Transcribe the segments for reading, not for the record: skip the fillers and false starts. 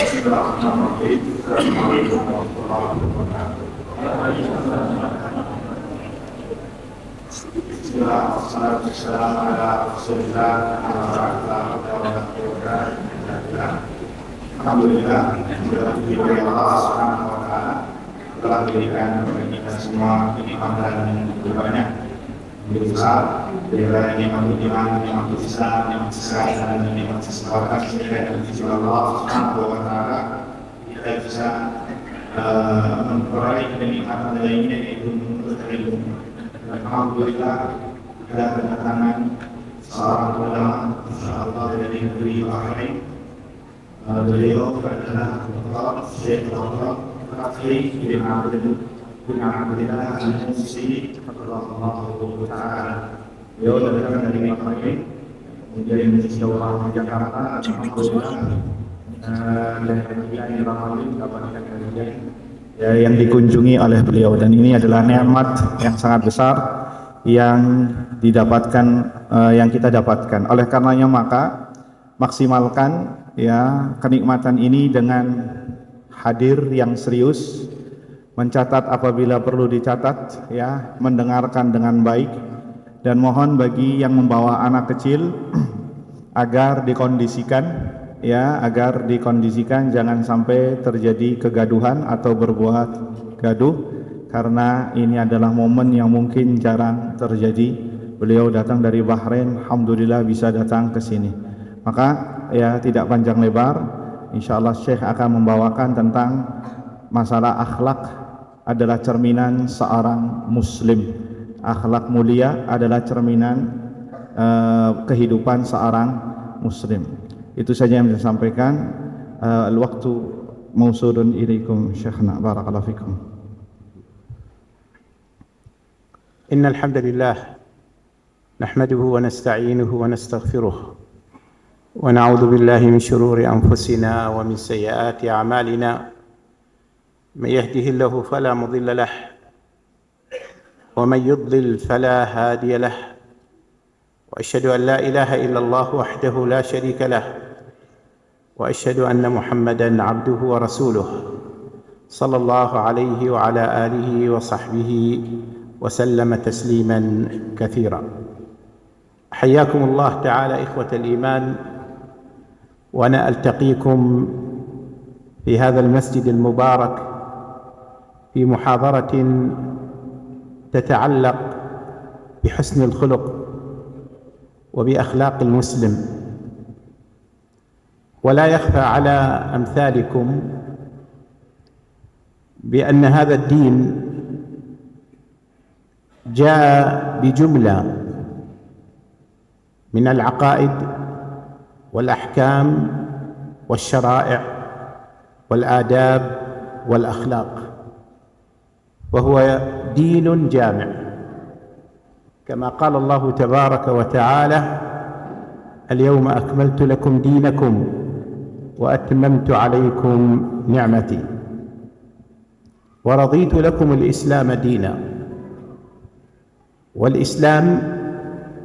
Bismillahirrahmanirrahim. Assalamualaikum warahmatullahi wabarakatuh. Bismillah, wassalatu wassalamu ala rasulillah Alhamdulillah, diberi Allah Subhanahu wa Ta'ala telah berikan kepada kita semua kenikmatan yang begitu banyak, begitu besar, dari nikmat iman, nikmat Islam, nikmat kesehatan, dan nikmat keselamatan. Sehingga dari Allah Subhanahu wa Ta'ala kita bisa memperoleh kenikmatan lainnya, yaitu menuntut ilmu. Alhamdulillah, kita kedatangan seorang ulama, insyaallah dari negeri Bahrain. Beliau adalah Dr. Syekh Dr. Fatih bin Abdillah Al-Musi Rahimahullah Ta'ala. Beliau datang dari Bahrain, kemudian mencoba ke Jakarta, alhamdulillah, dan kemudian di Ramadan mendapatkan kajian yang dikunjungi oleh beliau, dan ini adalah nikmat yang sangat besar yang didapatkan, yang kita dapatkan. Oleh karenanya maka maksimalkan ya kenikmatan ini dengan hadir yang serius, mencatat apabila perlu dicatat, ya, mendengarkan dengan baik, dan mohon bagi yang membawa anak kecil agar dikondisikan, ya, agar dikondisikan jangan sampai terjadi kegaduhan atau berbuat gaduh, karena ini adalah momen yang mungkin jarang terjadi. Beliau datang dari Bahrain, alhamdulillah bisa datang ke sini. Maka ya tidak panjang lebar, insyaallah Syekh akan membawakan tentang masalah akhlak adalah cerminan seorang muslim. Akhlak mulia adalah cerminan kehidupan seorang muslim. Itu saja yang saya sampaikan. Al-waktu mausulun ilaikum Syekhna, barakallahu fikum. Innal hamdalillah nahmaduhu wa nasta'inuhu wa nastaghfiruh. ونعوذ بالله من شرور أنفسنا ومن سيئات أعمالنا من يهده الله فلا مضل له ومن يضلل فلا هادي له وأشهد أن لا إله إلا الله وحده لا شريك له وأشهد أن محمدًا عبده ورسوله صلى الله عليه وعلى آله وصحبه وسلم تسليمًا كثيرًا. حياكم الله تعالى إخوة الإيمان، وأنا ألتقيكم في هذا المسجد المبارك في محاضرة تتعلق بحسن الخلق وبأخلاق المسلم. ولا يخفى على أمثالكم بأن هذا الدين جاء بجملة من العقائد والأحكام والشرائع والآداب والأخلاق، وهو دين جامع كما قال الله تبارك وتعالى: اليوم أكملت لكم دينكم وأتممت عليكم نعمتي ورضيت لكم الإسلام دينا. والإسلام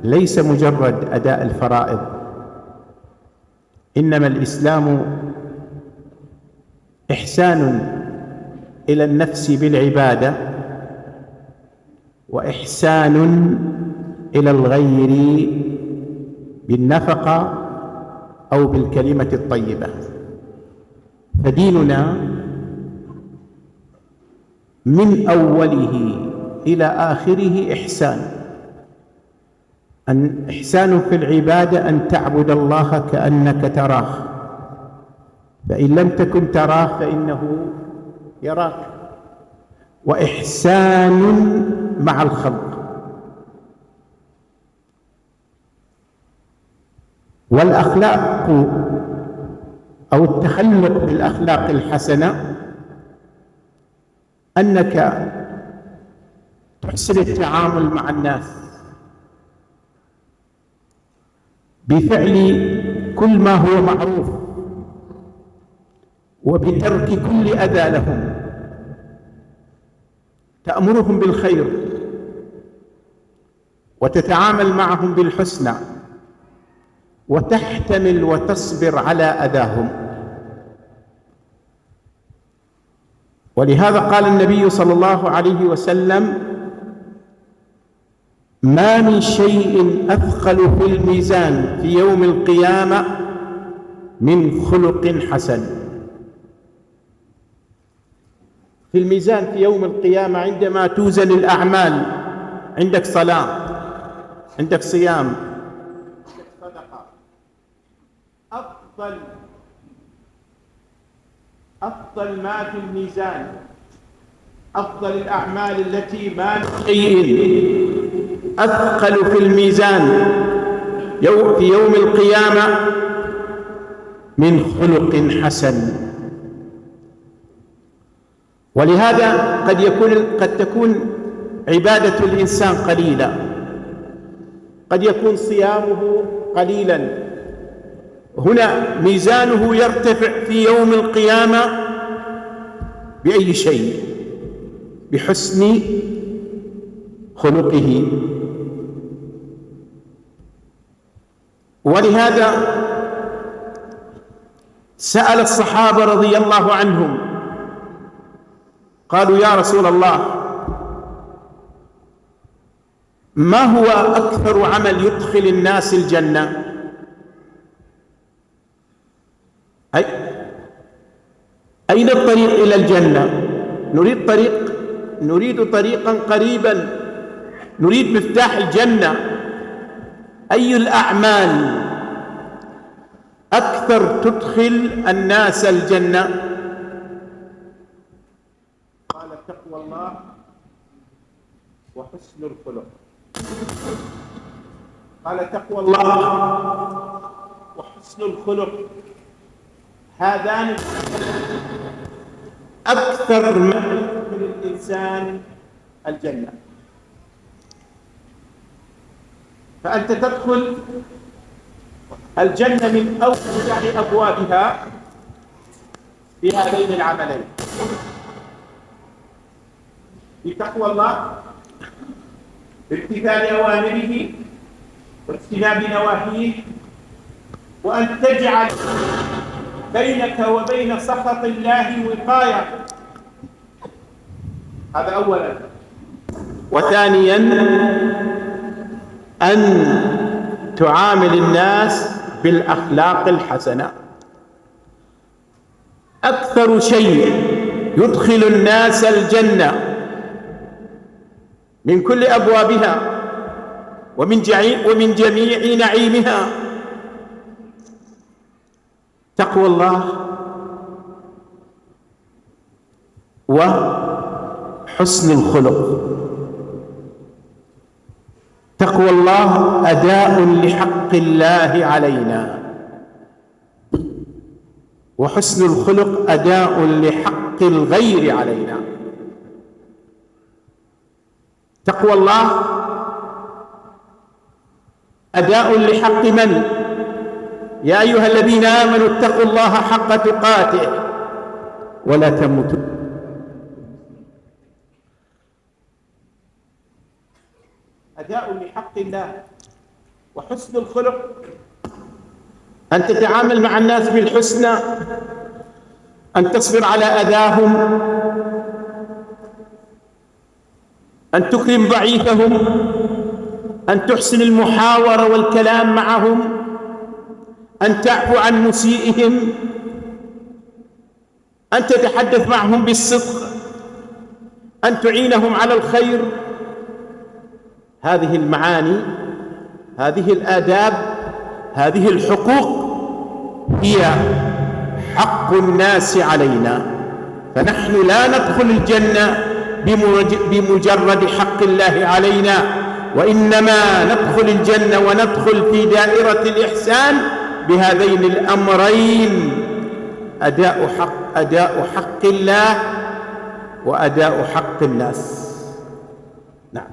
ليس مجرد أداء الفرائض، إنما الإسلام إحسان إلى النفس بالعبادة، وإحسان إلى الغير بالنفقة أو بالكلمة الطيبة. فديننا من أوله إلى آخره إحسان. إحسان في العبادة أن تعبد الله كأنك تراه، فإن لم تكن تراه فإنه يراك. وإحسان مع الخلق. والأخلاق أو التخلق بالأخلاق الحسنة أنك تحسن التعامل مع الناس بفعل كل ما هو معروف وبترك كل أذى لهم، تأمرهم بالخير وتتعامل معهم بالحسنى وتحتمل وتصبر على أذاهم. ولهذا قال النبي صلى الله عليه وسلم: ما من شيء أثقل في الميزان في يوم القيامة من خلق حسن. في الميزان في يوم القيامة عندما توزن الأعمال، عندك صلاة، عندك صيام، عندك صدقة، أفضل ما في الميزان، أفضل الأعمال التي ما من شيء أثقل في الميزان في يوم القيامة من خلق حسن. ولهذا قد تكون عبادة الإنسان قليلة، قد يكون صيامه قليلا، هنا ميزانه يرتفع في يوم القيامة بأي شيء؟ بحسن خلقه. ولهذا سأل الصحابة رضي الله عنهم، قالوا: يا رسول الله، ما هو أكثر عمل يدخل الناس الجنة؟ أين الطريق إلى الجنة؟ نريد طريقا قريبا، نريد مفتاح الجنة. أي الأعمال أكثر تدخل الناس الجنة؟ قال: تقوى الله وحسن الخلق. قال: تقوى الله وحسن الخلق، هذان أكثر ما يدخل الإنسان الجنة. فأنت تدخل الجنة من أوسع أبوابها بهذين العملين، بتقوى الله، بامتثال أوامره واجتناب نواهيه، وأن تجعل بينك وبين سخط الله وقاية. هذا أولا. وثانيا أن تعامل الناس بالأخلاق الحسنة. أكثر شيء يدخل الناس الجنة من كل أبوابها ومن جميع نعيمها تقوى الله وحسن الخلق. تقوى الله أداء لحق الله علينا، وحسن الخلق أداء لحق الغير علينا. تقوى الله أداء لحق من؟ يا أيها الذين آمنوا اتقوا الله حق تقاته ولا تموتن. أداء لحق الله. وحسن الخلق أن تتعامل مع الناس بالحسنى، أن تصبر على أذاهم، أن تكرم ضعيفهم، أن تحسن المحاورة والكلام معهم، أن تعفو عن مسيئهم، أن تتحدث معهم بالصدق، أن تعينهم على الخير. هذه المعاني، هذه الآداب، هذه الحقوق هي حق الناس علينا. فنحن لا ندخل الجنة بمجرد حق الله علينا، وإنما ندخل الجنة وندخل في دائرة الإحسان بهذين الأمرين: أداء حق الله وأداء حق الناس. نعم.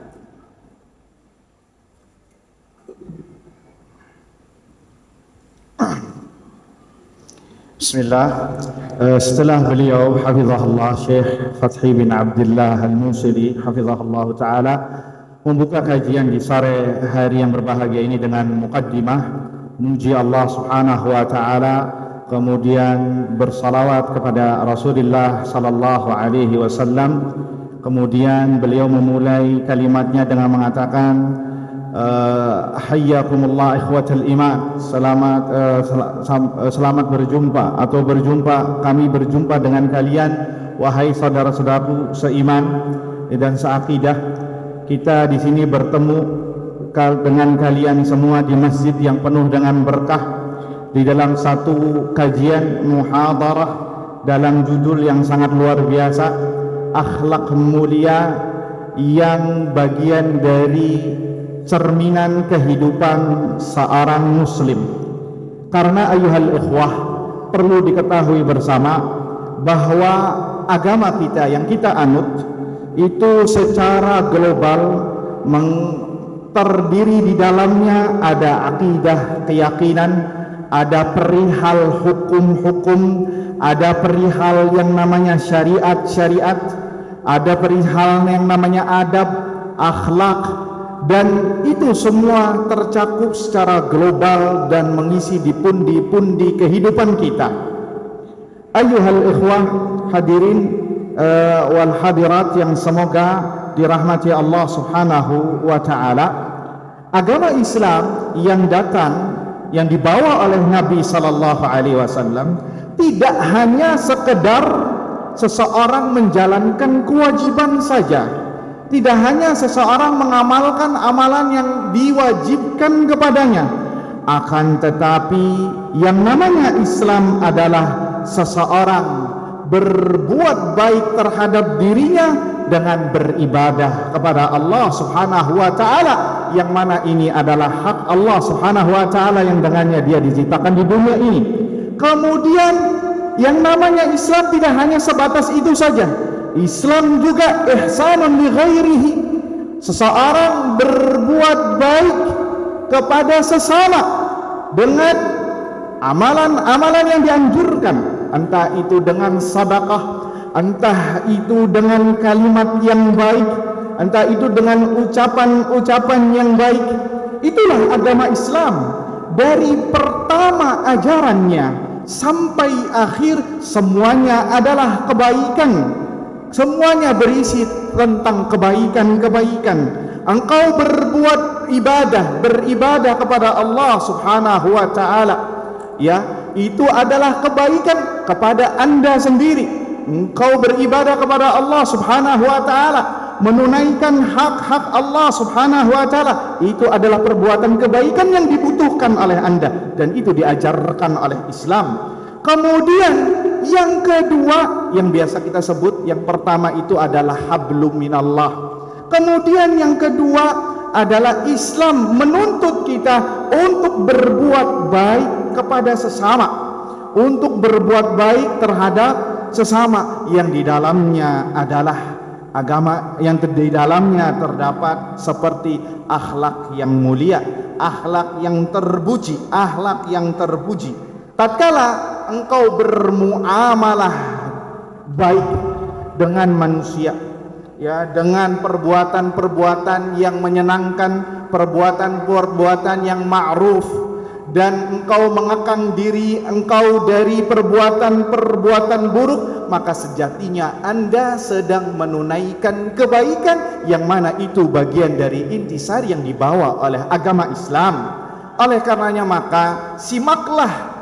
Bismillah. Setelah beliau hafizahullah Syekh Fathi bin Abdullah Al-Musili hafizahullah ta'ala membuka kajian di sore hari yang berbahagia ini dengan muqaddimah memuji Allah subhanahu wa ta'ala kemudian bersalawat kepada Rasulullah sallallahu alaihi wasallam. Kemudian beliau memulai kalimatnya dengan mengatakan, hayyakumullah ikhwatal iman, selamat berjumpa atau kami berjumpa dengan kalian wahai saudara-saudaraku seiman dan seakidah. Kita di sini bertemu dengan kalian semua di masjid yang penuh dengan berkah, di dalam satu kajian muhadarah dalam judul yang sangat luar biasa, akhlak mulia, yang bagian dari cerminan kehidupan seorang muslim. Karena ayuhal ikhwah, perlu diketahui bersama bahwa agama kita yang kita anut itu secara global terdiri di dalamnya ada akidah, keyakinan, ada perihal hukum-hukum, ada perihal yang namanya syariat-syariat, ada perihal yang namanya adab, akhlak, dan itu semua tercakup secara global dan mengisi di pundi-pundi kehidupan kita. Ayuhal ikhwah hadirin wal hadirat yang semoga dirahmati Allah Subhanahu wa taala, agama Islam yang datang, yang dibawa oleh Nabi sallallahu alaihi wasallam, tidak hanya sekedar seseorang menjalankan kewajiban saja, tidak hanya seseorang mengamalkan amalan yang diwajibkan kepadanya, akan tetapi yang namanya Islam adalah seseorang berbuat baik terhadap dirinya dengan beribadah kepada Allah Subhanahu wa taala, yang mana ini adalah hak Allah Subhanahu wa taala yang dengannya dia diciptakan di dunia ini. Kemudian yang namanya Islam tidak hanya sebatas itu saja. Islam juga ihsanun li ghairihi. Seseorang berbuat baik kepada sesama dengan amalan-amalan yang dianjurkan, entah itu dengan sedekah, entah itu dengan kalimat yang baik, entah itu dengan ucapan-ucapan yang baik. Itulah agama Islam. Dari pertama ajarannya sampai akhir semuanya adalah kebaikan. Semuanya berisi tentang kebaikan-kebaikan. Engkau berbuat beribadah kepada Allah Subhanahu wa taala, ya, itu adalah kebaikan kepada Anda sendiri. Engkau beribadah kepada Allah Subhanahu wa taala, menunaikan hak-hak Allah Subhanahu wa taala, itu adalah perbuatan kebaikan yang dibutuhkan oleh Anda, dan itu diajarkan oleh Islam. Kemudian yang kedua yang biasa kita sebut, yang pertama itu adalah hablum minallah. Kemudian yang kedua adalah Islam menuntut kita untuk berbuat baik kepada sesama, untuk berbuat baik terhadap sesama, yang di dalamnya adalah agama yang di dalamnya terdapat seperti akhlak yang mulia, akhlak yang terpuji, akhlak yang terpuji. Tatkala engkau bermuamalah baik dengan manusia, ya, dengan perbuatan-perbuatan yang menyenangkan, perbuatan-perbuatan yang ma'ruf, dan engkau mengekang diri engkau dari perbuatan-perbuatan buruk, maka sejatinya Anda sedang menunaikan kebaikan, yang mana itu bagian dari intisari yang dibawa oleh agama Islam. Oleh karenanya maka simaklah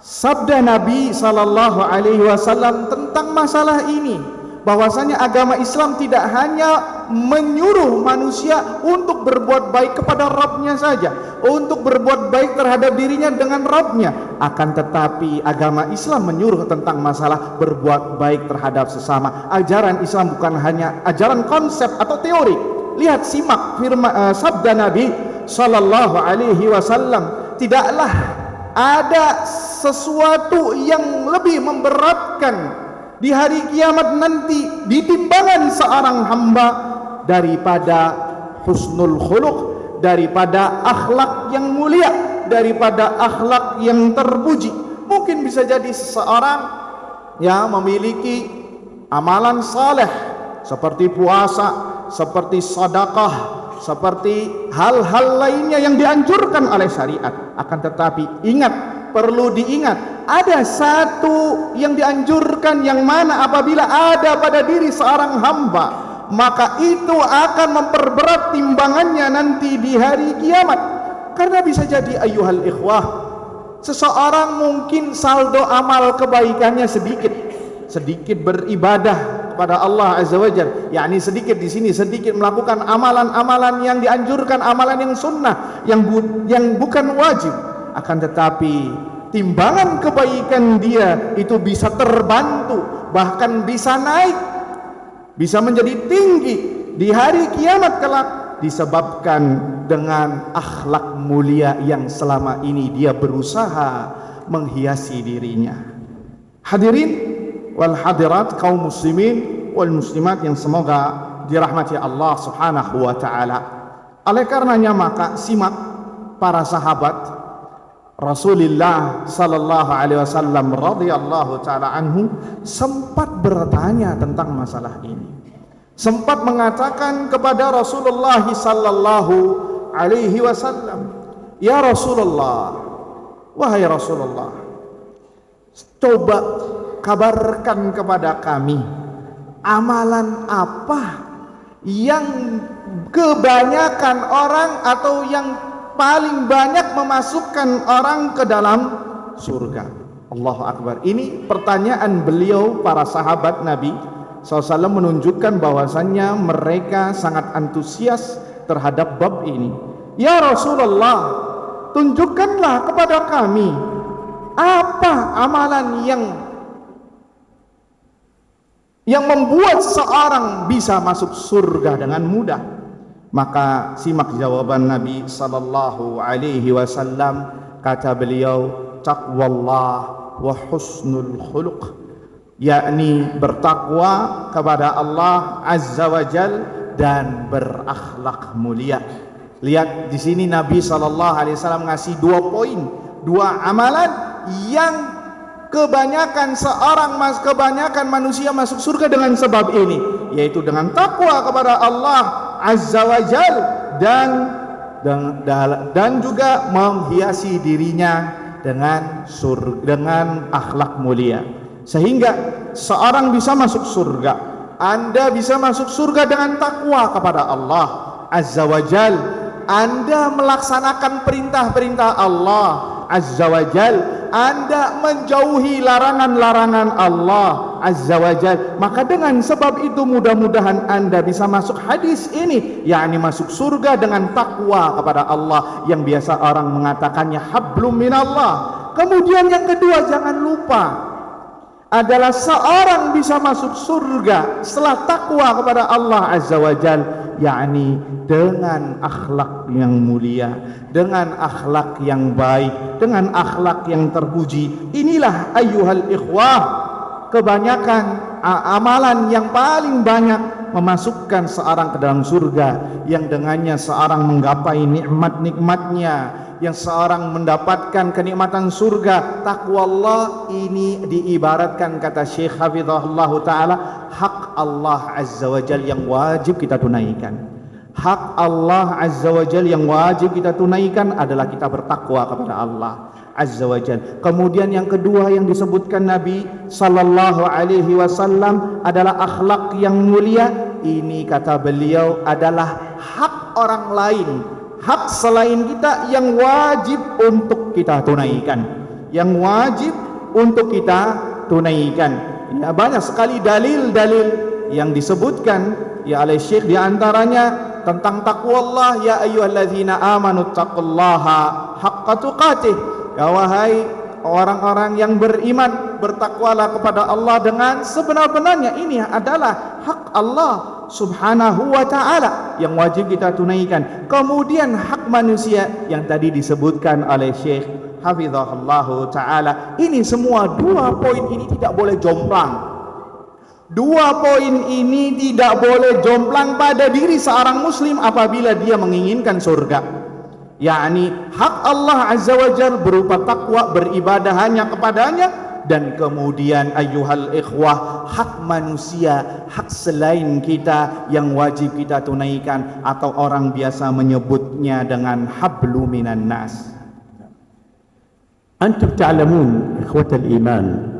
sabda Nabi sallallahu alaihi wasallam tentang masalah ini, bahwasanya agama Islam tidak hanya menyuruh manusia untuk berbuat baik kepada Rabbnya saja, untuk berbuat baik terhadap dirinya dengan Rabbnya, akan tetapi agama Islam menyuruh tentang masalah berbuat baik terhadap sesama. Ajaran Islam bukan hanya ajaran konsep atau teori. Lihat, simak firman sabda Nabi sallallahu alaihi wasallam, tidaklah ada sesuatu yang lebih memberatkan di hari kiamat nanti di timbangan seorang hamba daripada husnul khuluq, daripada akhlak yang mulia, daripada akhlak yang terpuji. Mungkin bisa jadi seseorang yang memiliki amalan saleh seperti puasa, seperti sedekah, seperti hal-hal lainnya yang dianjurkan oleh syariat. Akan tetapi ingat, perlu diingat, ada satu yang dianjurkan, yang mana apabila ada pada diri seorang hamba, maka itu akan memperberat timbangannya nanti di hari kiamat. Karena bisa jadi ayyuhal ikhwah, seseorang mungkin saldo amal kebaikannya sedikit beribadah kepada Allah Azza wa Jalla, yakni sedikit di sini, sedikit melakukan amalan-amalan yang dianjurkan, amalan yang sunnah, yang bukan wajib. Akan tetapi timbangan kebaikan dia itu bisa terbantu, bahkan bisa naik, bisa menjadi tinggi di hari kiamat kelak, disebabkan dengan akhlak mulia yang selama ini dia berusaha menghiasi dirinya. Hadirin wal hadirat, kaum muslimin wal muslimat yang semoga dirahmati Allah Subhanahu wa taala. Oleh karenanya maka simak para sahabat Rasulullah sallallahu alaihi wasallam radhiyallahu taala anhu sempat bertanya tentang masalah ini. Sempat mengatakan kepada Rasulullah sallallahu alaihi wasallam, "Ya Rasulullah, wahai Rasulullah, coba kabarkan kepada kami amalan apa yang kebanyakan orang atau yang paling banyak memasukkan orang ke dalam surga." Allahu Akbar. Ini pertanyaan beliau, para sahabat Nabi SAW, menunjukkan bahwasannya mereka sangat antusias terhadap bab ini. "Ya Rasulullah, tunjukkanlah kepada kami apa amalan yang membuat seorang bisa masuk surga dengan mudah." Maka simak jawaban Nabi sallallahu alaihi wasallam. Kata beliau, "Taqwallah wa husnul khuluq," yakni bertakwa kepada Allah Azza wa Jal dan berakhlak mulia. Lihat di sini Nabi sallallahu alaihi wasallam ngasih 2 poin, 2 amalan yang kebanyakan manusia masuk surga dengan sebab ini, yaitu dengan takwa kepada Allah Azza wa Jal dan juga menghiasi dirinya dengan akhlak mulia, sehingga seorang bisa masuk surga. Anda bisa masuk surga dengan takwa kepada Allah Azza wa Jal. Anda melaksanakan perintah-perintah Allah Azza wa Jal. Anda menjauhi larangan-larangan Allah Azza wa Jal. Maka dengan sebab itu mudah-mudahan Anda bisa masuk hadis ini, yakni masuk surga dengan takwa kepada Allah, yang biasa orang mengatakannya hablum minallah. Kemudian yang kedua, jangan lupa adalah seorang bisa masuk surga setelah takwa kepada Allah Azza wa Jal, yakni dengan akhlak yang mulia, dengan akhlak yang baik, dengan akhlak yang terpuji. Inilah ayyuhal ikhwah, kebanyakan amalan yang paling banyak memasukkan seorang ke dalam surga, yang dengannya seorang menggapai nikmat-nikmatnya, yang seorang mendapatkan kenikmatan surga. Takwa Allah ini diibaratkan, kata Syekh Hafizahullah Ta'ala, hak Allah Azza wa Jal yang wajib kita tunaikan. Hak Allah Azza wa Jal yang wajib kita tunaikan adalah kita bertakwa kepada Allah Azza wa Jal. Kemudian yang kedua yang disebutkan Nabi sallallahu alaihi wasallam adalah akhlak yang mulia. Ini kata beliau adalah hak orang lain, hak selain kita yang wajib untuk kita tunaikan, yang wajib untuk kita tunaikan. Ya, banyak sekali dalil-dalil yang disebutkan ya oleh Syekh, di antaranya tentang takwa Allah, ya ayyuhalladzina amanu taqullaha haqqa tuqatih. Ya wahai orang-orang yang beriman, bertakwalah kepada Allah dengan sebenar-benarnya. Ini adalah hak Allah Subhanahu wa ta'ala yang wajib kita tunaikan. Kemudian hak manusia yang tadi disebutkan oleh Syekh Hafizahullah ta'ala. Ini semua 2 poin ini tidak boleh jomplang. 2 poin ini tidak boleh jomplang pada diri seorang muslim apabila dia menginginkan surga. Yakni hak Allah Azza wa Jalla berupa takwa, beribadah hanya kepadanya, dan kemudian ayyuhal ikhwah, hak manusia, hak selain kita yang wajib kita tunaikan, atau orang biasa menyebutnya dengan hablu minan nas. أنتم تعلمون إخوة الإيمان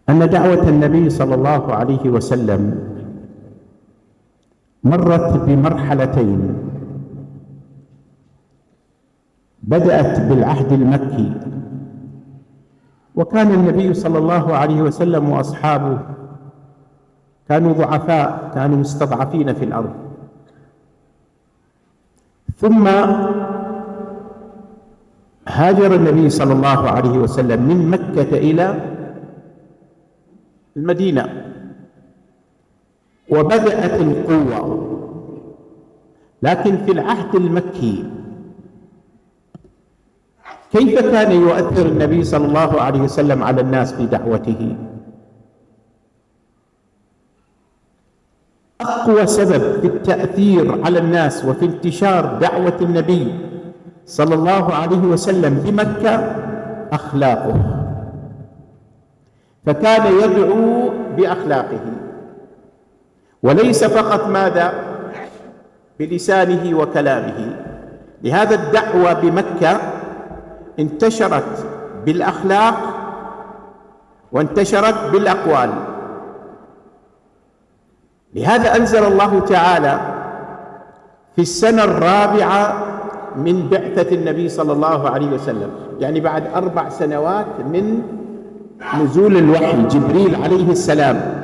أن دعوة النبي صلى الله عليه وسلم مرت بمرحلتين. بدأت بالعهد المكي، وكان النبي صلى الله عليه وسلم وأصحابه كانوا ضعفاء، كانوا مستضعفين في الأرض. ثم هاجر النبي صلى الله عليه وسلم من مكة إلى المدينة، وبدأت القوة. لكن في العهد المكي كيف كان يؤثر النبي صلى الله عليه وسلم على الناس في دعوته؟ أقوى سبب في التأثير على الناس وفي انتشار دعوة النبي صلى الله عليه وسلم بمكة أخلاقه، فكان يدعو بأخلاقه، وليس فقط ماذا بلسانه وكلامه. لهذا الدعوة بمكة انتشرت بالأخلاق وانتشرت بالأقوال. لهذا أنزل الله تعالى في السنة الرابعة من بعثة النبي صلى الله عليه وسلم، يعني بعد 4 سنوات من نزول الوحي جبريل عليه السلام،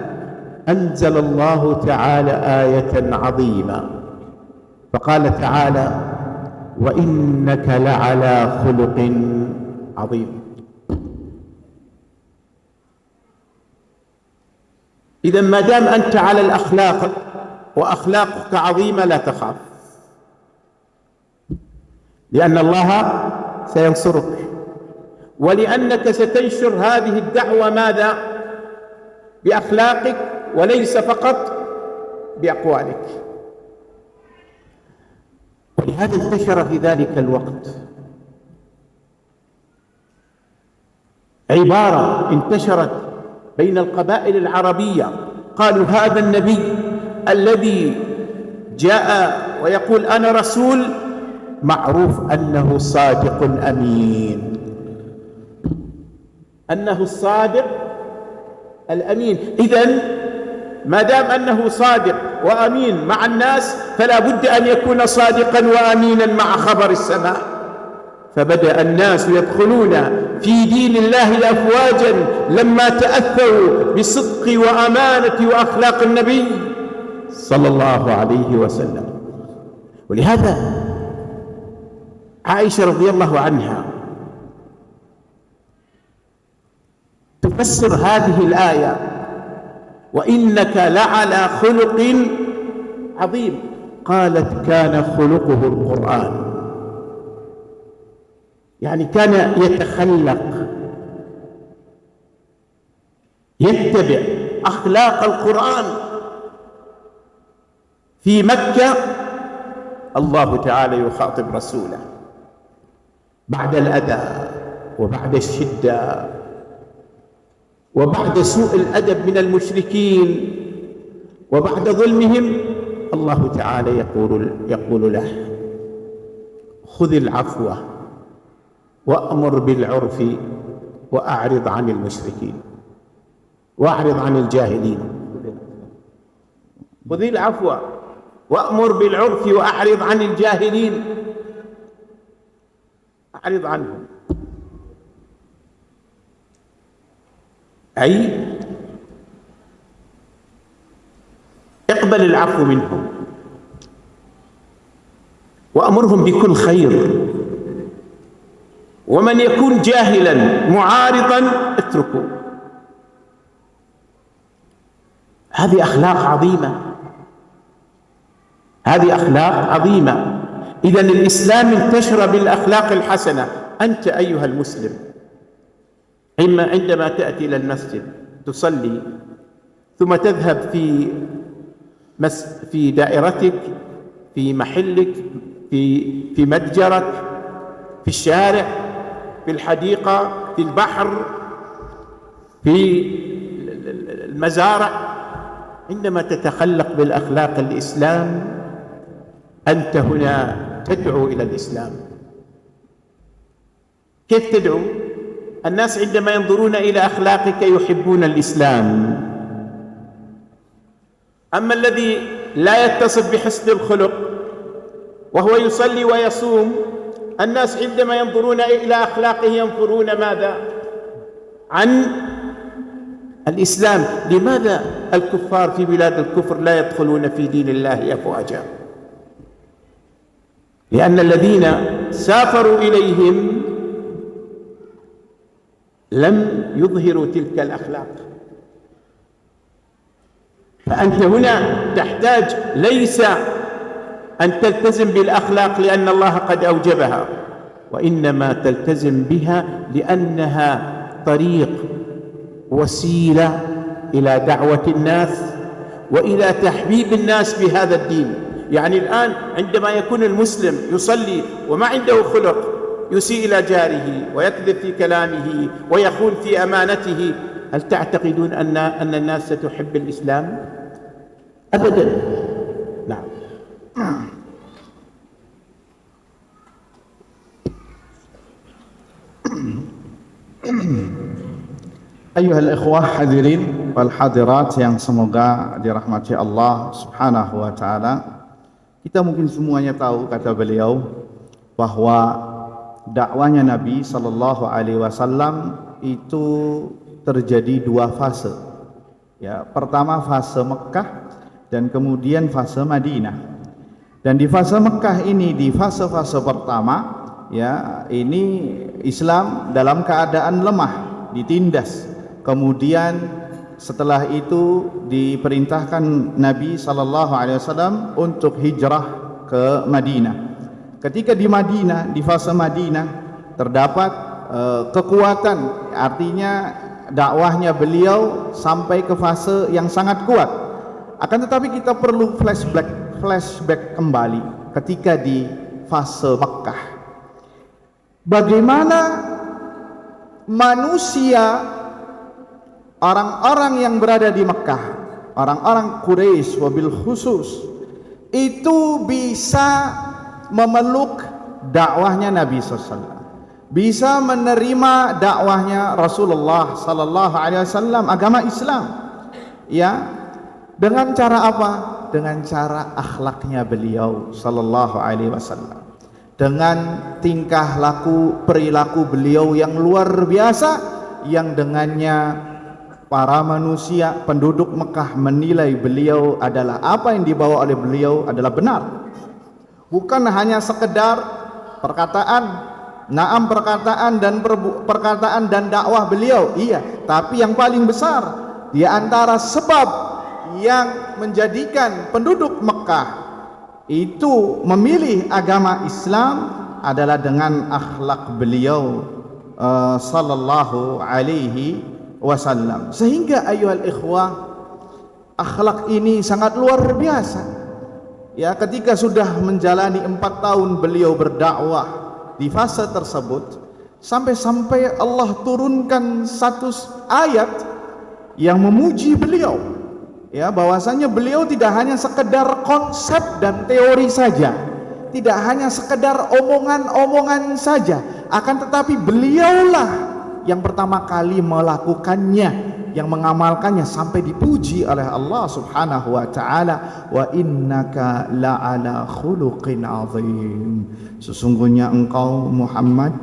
أنزل الله تعالى آية عظيمة، فقال تعالى: وإنك لعلى خلق عظيم. إذا ما دام أنت على الأخلاق وأخلاقك عظيمة لا تخاف، لأن الله سينصرك، ولأنك ستنشر هذه الدعوة ماذا؟ بأخلاقك وليس فقط بأقوالك. ولهذا انتشر في ذلك الوقت عبارة انتشرت بين القبائل العربية، قالوا: هذا النبي الذي جاء ويقول أنا رسول معروف أنه صادق أمين، أنه الصادق الأمين. إذن ما دام أنه صادق وأمين مع الناس فلا بد أن يكون صادقا وأمينا مع خبر السماء. فبدأ الناس يدخلون في دين الله أفواجا لما تأثروا بصدق وأمانة وأخلاق النبي صلى الله عليه وسلم. ولهذا عائشة رضي الله عنها تفسر هذه الآية: وإنك لعلى خلق عظيم. قالت: كان خلقه القرآن، يعني كان يتخلق يتبع أخلاق القرآن. في مكة الله تعالى يخاطب رسوله بعد الأذى وبعد الشدة وبعد سوء الأدب من المشركين وبعد ظلمهم، الله تعالى يقول له: خذ العفو وأمر بالعرف وأعرض عن المشركين وأعرض عن الجاهلين. خذ العفو وأمر بالعرف وأعرض عن الجاهلين، أعرض عنهم، أي اقبل العفو منهم وأمرهم بكل خير، ومن يكون جاهلا معارضا اتركه. هذه أخلاق عظيمة، هذه أخلاق عظيمة. إذن الإسلام انتشر بالأخلاق الحسنة. أنت أيها المسلم عندما تأتي إلى المسجد تصلي ثم تذهب في دائرتك، في محلك، في متجرك، في الشارع، في الحديقة، في البحر، في المزارع، عندما تتخلق بالأخلاق الإسلام أنت هنا تدعو إلى الإسلام. كيف تدعو؟ الناس عندما ينظرون إلى أخلاقك يحبون الإسلام. أما الذي لا يتصف بحسن الخلق وهو يصلي ويصوم، الناس عندما ينظرون إلى أخلاقه ينظرون ماذا؟ عن الإسلام. لماذا الكفار في بلاد الكفر لا يدخلون في دين الله أفواجا؟ لأن الذين سافروا إليهم لم يظهروا تلك الأخلاق. فأنت هنا تحتاج ليس أن تلتزم بالأخلاق لأن الله قد أوجبها، وإنما تلتزم بها لأنها طريق، وسيلة إلى دعوة الناس وإلى تحبيب الناس بهذا الدين. يعني الآن عندما يكون المسلم يصلي وما عنده خلق، يسيء إلى جاره ويكذب في كلامه ويخون في أمانته، هل تعتقدون أن الناس ستحب الإسلام؟ أبدا. نعم. Ayyuhal ikhwah hadirin wal hadirat yang semoga dirahmati Allah Subhanahu wa taala. Kita mungkin semuanya tahu, kata beliau, bahwa dakwanya Nabi sallallahu alaihi wasallam itu terjadi dua fase. Ya, pertama fase Mekah dan kemudian fase Madinah. Dan di fase Mekah ini, di fase-fase pertama, ya, ini Islam dalam keadaan lemah, ditindas. Kemudian setelah itu diperintahkan Nabi sallallahu alaihi wasallam untuk hijrah ke Madinah. Ketika di Madinah, di fase Madinah terdapat kekuatan, artinya dakwahnya beliau sampai ke fase yang sangat kuat. Akan tetapi kita perlu flashback kembali ketika di fase Makkah. Bagaimana manusia, orang-orang yang berada di Mekah, orang-orang Quraisy wabil khusus, itu bisa memeluk dakwahnya Nabi SAW, bisa menerima dakwahnya Rasulullah sallallahu alaihi wasallam, agama Islam, ya, dengan cara apa? Dengan cara akhlaknya beliau sallallahu alaihi wasallam, dengan tingkah laku perilaku beliau yang luar biasa, yang dengannya para manusia penduduk Mekah menilai beliau adalah apa yang dibawa oleh beliau adalah benar. Bukan hanya sekedar perkataan, naam perkataan dan dakwah beliau, iya, tapi yang paling besar di antara sebab yang menjadikan penduduk Mekah itu memilih agama Islam adalah dengan akhlak beliau sallallahu alaihi wasallam. Sehingga ayyuhal ikhwah, akhlak ini sangat luar biasa. Ya, ketika sudah menjalani 4 tahun beliau berdakwah di fase tersebut, sampai-sampai Allah turunkan satu ayat yang memuji beliau. Ya, bahwasanya beliau tidak hanya sekedar konsep dan teori saja, tidak hanya sekedar omongan-omongan saja, akan tetapi beliaulah yang pertama kali melakukannya, yang mengamalkannya sampai dipuji oleh Allah Subhanahu wa taala, wa innaka la'ala khuluqin azim. Sesungguhnya engkau Muhammad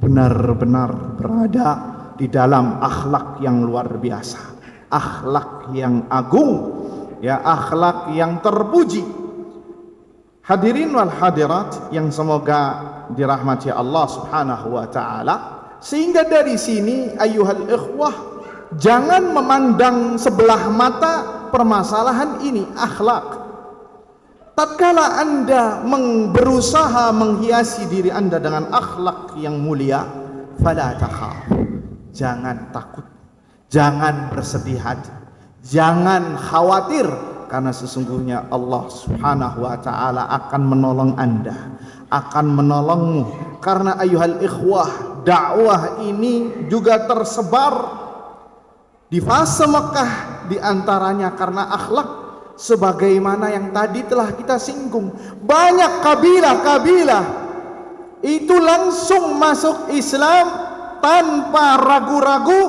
benar-benar berada di dalam akhlak yang luar biasa, akhlak yang agung, ya, akhlak yang terpuji. Hadirin wal hadirat yang semoga dirahmati Allah Subhanahu wa taala. Sehingga dari sini ayyuhal ikhwah, jangan memandang sebelah mata permasalahan ini, akhlak. Tatkala Anda berusaha menghiasi diri Anda dengan akhlak yang mulia, fala takhaf, jangan takut, jangan bersedih hati, jangan khawatir, karena sesungguhnya Allah Subhanahu wa taala akan menolong Anda, akan menolongmu. Karena ayyuhal ikhwah, dakwah ini juga tersebar di fase Mekah, di antaranya karena akhlak, sebagaimana yang tadi telah kita singgung. Banyak kabilah-kabilah itu langsung masuk Islam tanpa ragu-ragu,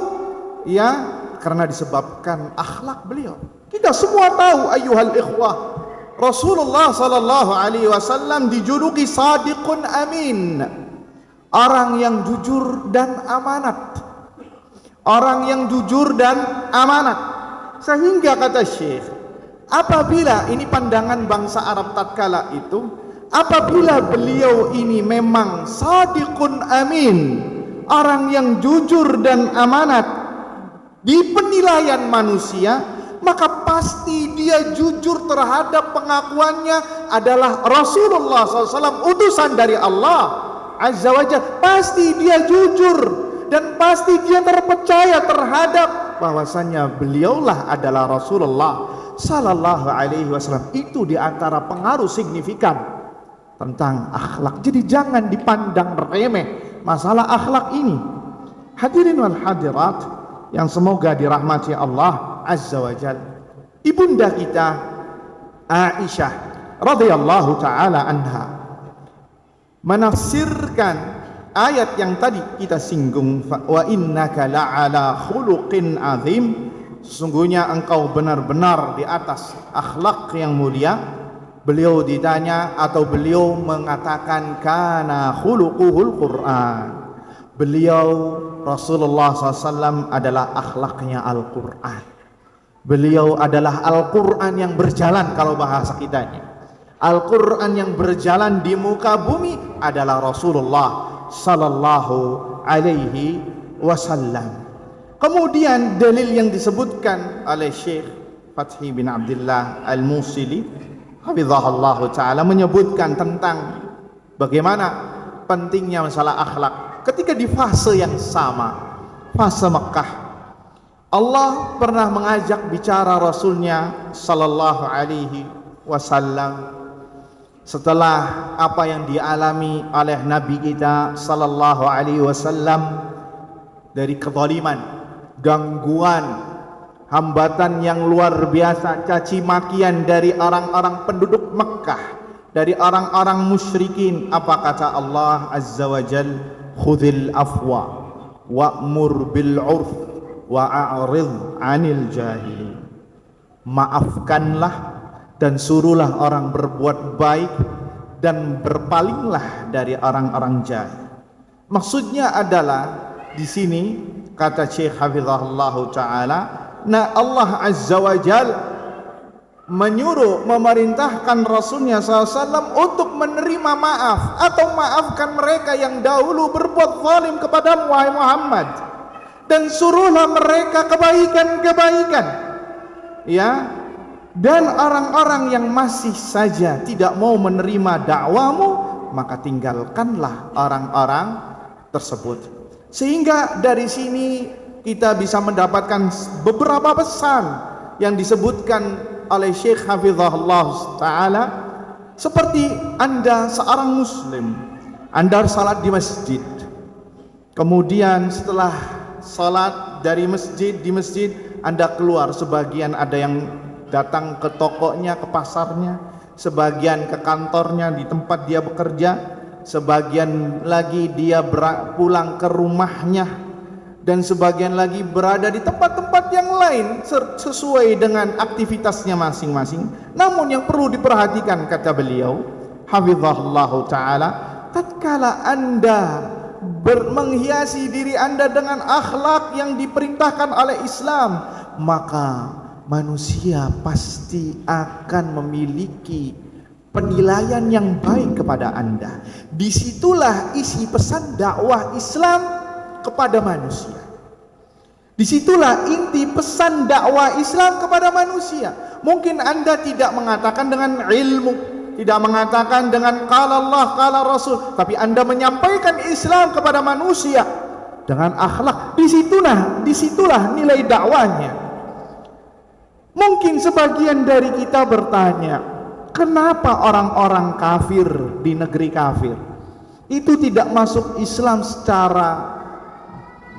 ya, karena disebabkan akhlak beliau. Kita semua tahu ayyuhal ikhwah, Rasulullah sallallahu alaihi wasallam dijuluki Shadiqun Amin, orang yang jujur dan amanat. Orang yang jujur dan amanat. Sehingga kata Syekh, apabila ini pandangan bangsa Arab tatkala itu, apabila beliau ini memang Shadiqun Amin, orang yang jujur dan amanat di penilaian manusia, maka pasti dia jujur terhadap pengakuannya adalah Rasulullah SAW, utusan dari Allah Azza wa Jalla. Pasti dia jujur dan pasti dia terpercaya terhadap bahwasanya beliaulah adalah Rasulullah sallallahu alaihi wasallam. Itu di antara pengaruh signifikan tentang akhlak. Jadi jangan dipandang remeh masalah akhlak ini. Hadirin wal hadirat yang semoga dirahmati Allah Azza wa Jalla. Ibunda kita Aisyah radhiyallahu taala anha menafsirkan ayat yang tadi kita singgung, wa innaka la'ala khuluqin azim, sesungguhnya engkau benar-benar di atas akhlak yang mulia. Beliau ditanya atau beliau mengatakan kana khuluquhul Quran. Beliau Rasulullah SAW adalah akhlaknya Al-Quran. Beliau adalah Al-Quran yang berjalan, kalau bahasa kitanya Al-Quran yang berjalan di muka bumi adalah Rasulullah sallallahu alaihi wasallam. Kemudian dalil yang disebutkan oleh Syekh Fathi bin Abdullah Al-Musili hafizahullah ta'ala menyebutkan tentang bagaimana pentingnya masalah akhlak. Ketika di fase yang sama, fase Mekah, Allah pernah mengajak bicara Rasulnya sallallahu alaihi wasallam setelah apa yang dialami oleh Nabi kita sallallahu alaihi wasallam dari kezaliman, gangguan, hambatan yang luar biasa, caci makian dari orang-orang penduduk Mekah, dari orang-orang musyrikin. Apa kata Allah Azza wa Jal? Khudhil afwa wa'mur bil 'urf wa'arid 'anil jahilin. Maafkanlah dan suruhlah orang berbuat baik dan berpalinglah dari orang-orang jahil. Maksudnya adalah di sini kata Syekh Hafizahullah Ta'ala, nah Allah Azza wa Jal menyuruh, memerintahkan Rasulnya SAW untuk menerima maaf atau maafkan mereka yang dahulu berbuat zalim kepada Muhammad, dan suruhlah mereka kebaikan-kebaikan, ya. Dan orang-orang yang masih saja tidak mau menerima dakwamu, maka tinggalkanlah orang-orang tersebut. Sehingga dari sini kita bisa mendapatkan beberapa pesan yang disebutkan oleh Syekh Hafizahullah Ta'ala. Seperti Anda seorang muslim, Anda salat di masjid, kemudian setelah salat dari masjid, di masjid Anda keluar, sebagian ada yang datang ke tokonya, ke pasarnya, sebagian ke kantornya di tempat dia bekerja, sebagian lagi dia pulang ke rumahnya, dan sebagian lagi berada di tempat-tempat yang lain sesuai dengan aktivitasnya masing-masing. Namun yang perlu diperhatikan, kata beliau hafizahullah ta'ala, tatkala Anda menghiasi diri Anda dengan akhlak yang diperintahkan oleh Islam, maka manusia pasti akan memiliki penilaian yang baik kepada Anda. Disitulah isi pesan dakwah Islam kepada manusia. Disitulah inti pesan dakwah Islam kepada manusia. Mungkin Anda tidak mengatakan dengan ilmu, tidak mengatakan dengan qala Allah, qala Rasul, tapi Anda menyampaikan Islam kepada manusia dengan akhlak. Disitulah nilai dakwahnya. Mungkin sebagian dari kita bertanya, kenapa orang-orang kafir di negeri kafir itu tidak masuk Islam secara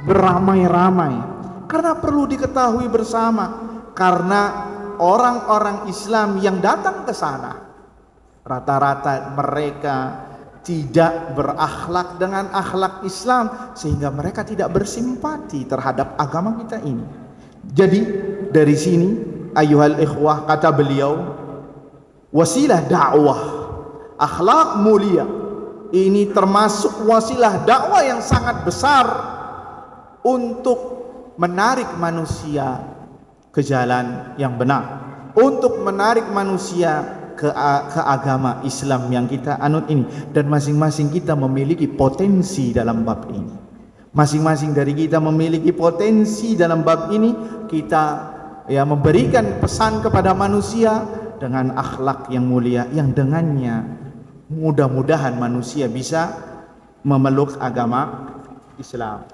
beramai-ramai? Karena perlu diketahui bersama, karena orang-orang Islam yang datang ke sana rata-rata mereka tidak berakhlak dengan akhlak Islam, sehingga mereka tidak bersimpati terhadap agama kita ini. Jadi dari sini ayuhal ikhwah, kata beliau, wasilah dakwah, akhlak mulia ini termasuk wasilah dakwah yang sangat besar untuk menarik manusia ke jalan yang benar, untuk menarik manusia ke agama Islam yang kita anut ini. Dan masing-masing kita memiliki potensi dalam bab ini. Masing-masing dari kita memiliki potensi dalam bab ini. Kita memberikan pesan kepada manusia dengan akhlak yang mulia, yang dengannya mudah-mudahan manusia bisa memeluk agama Islam.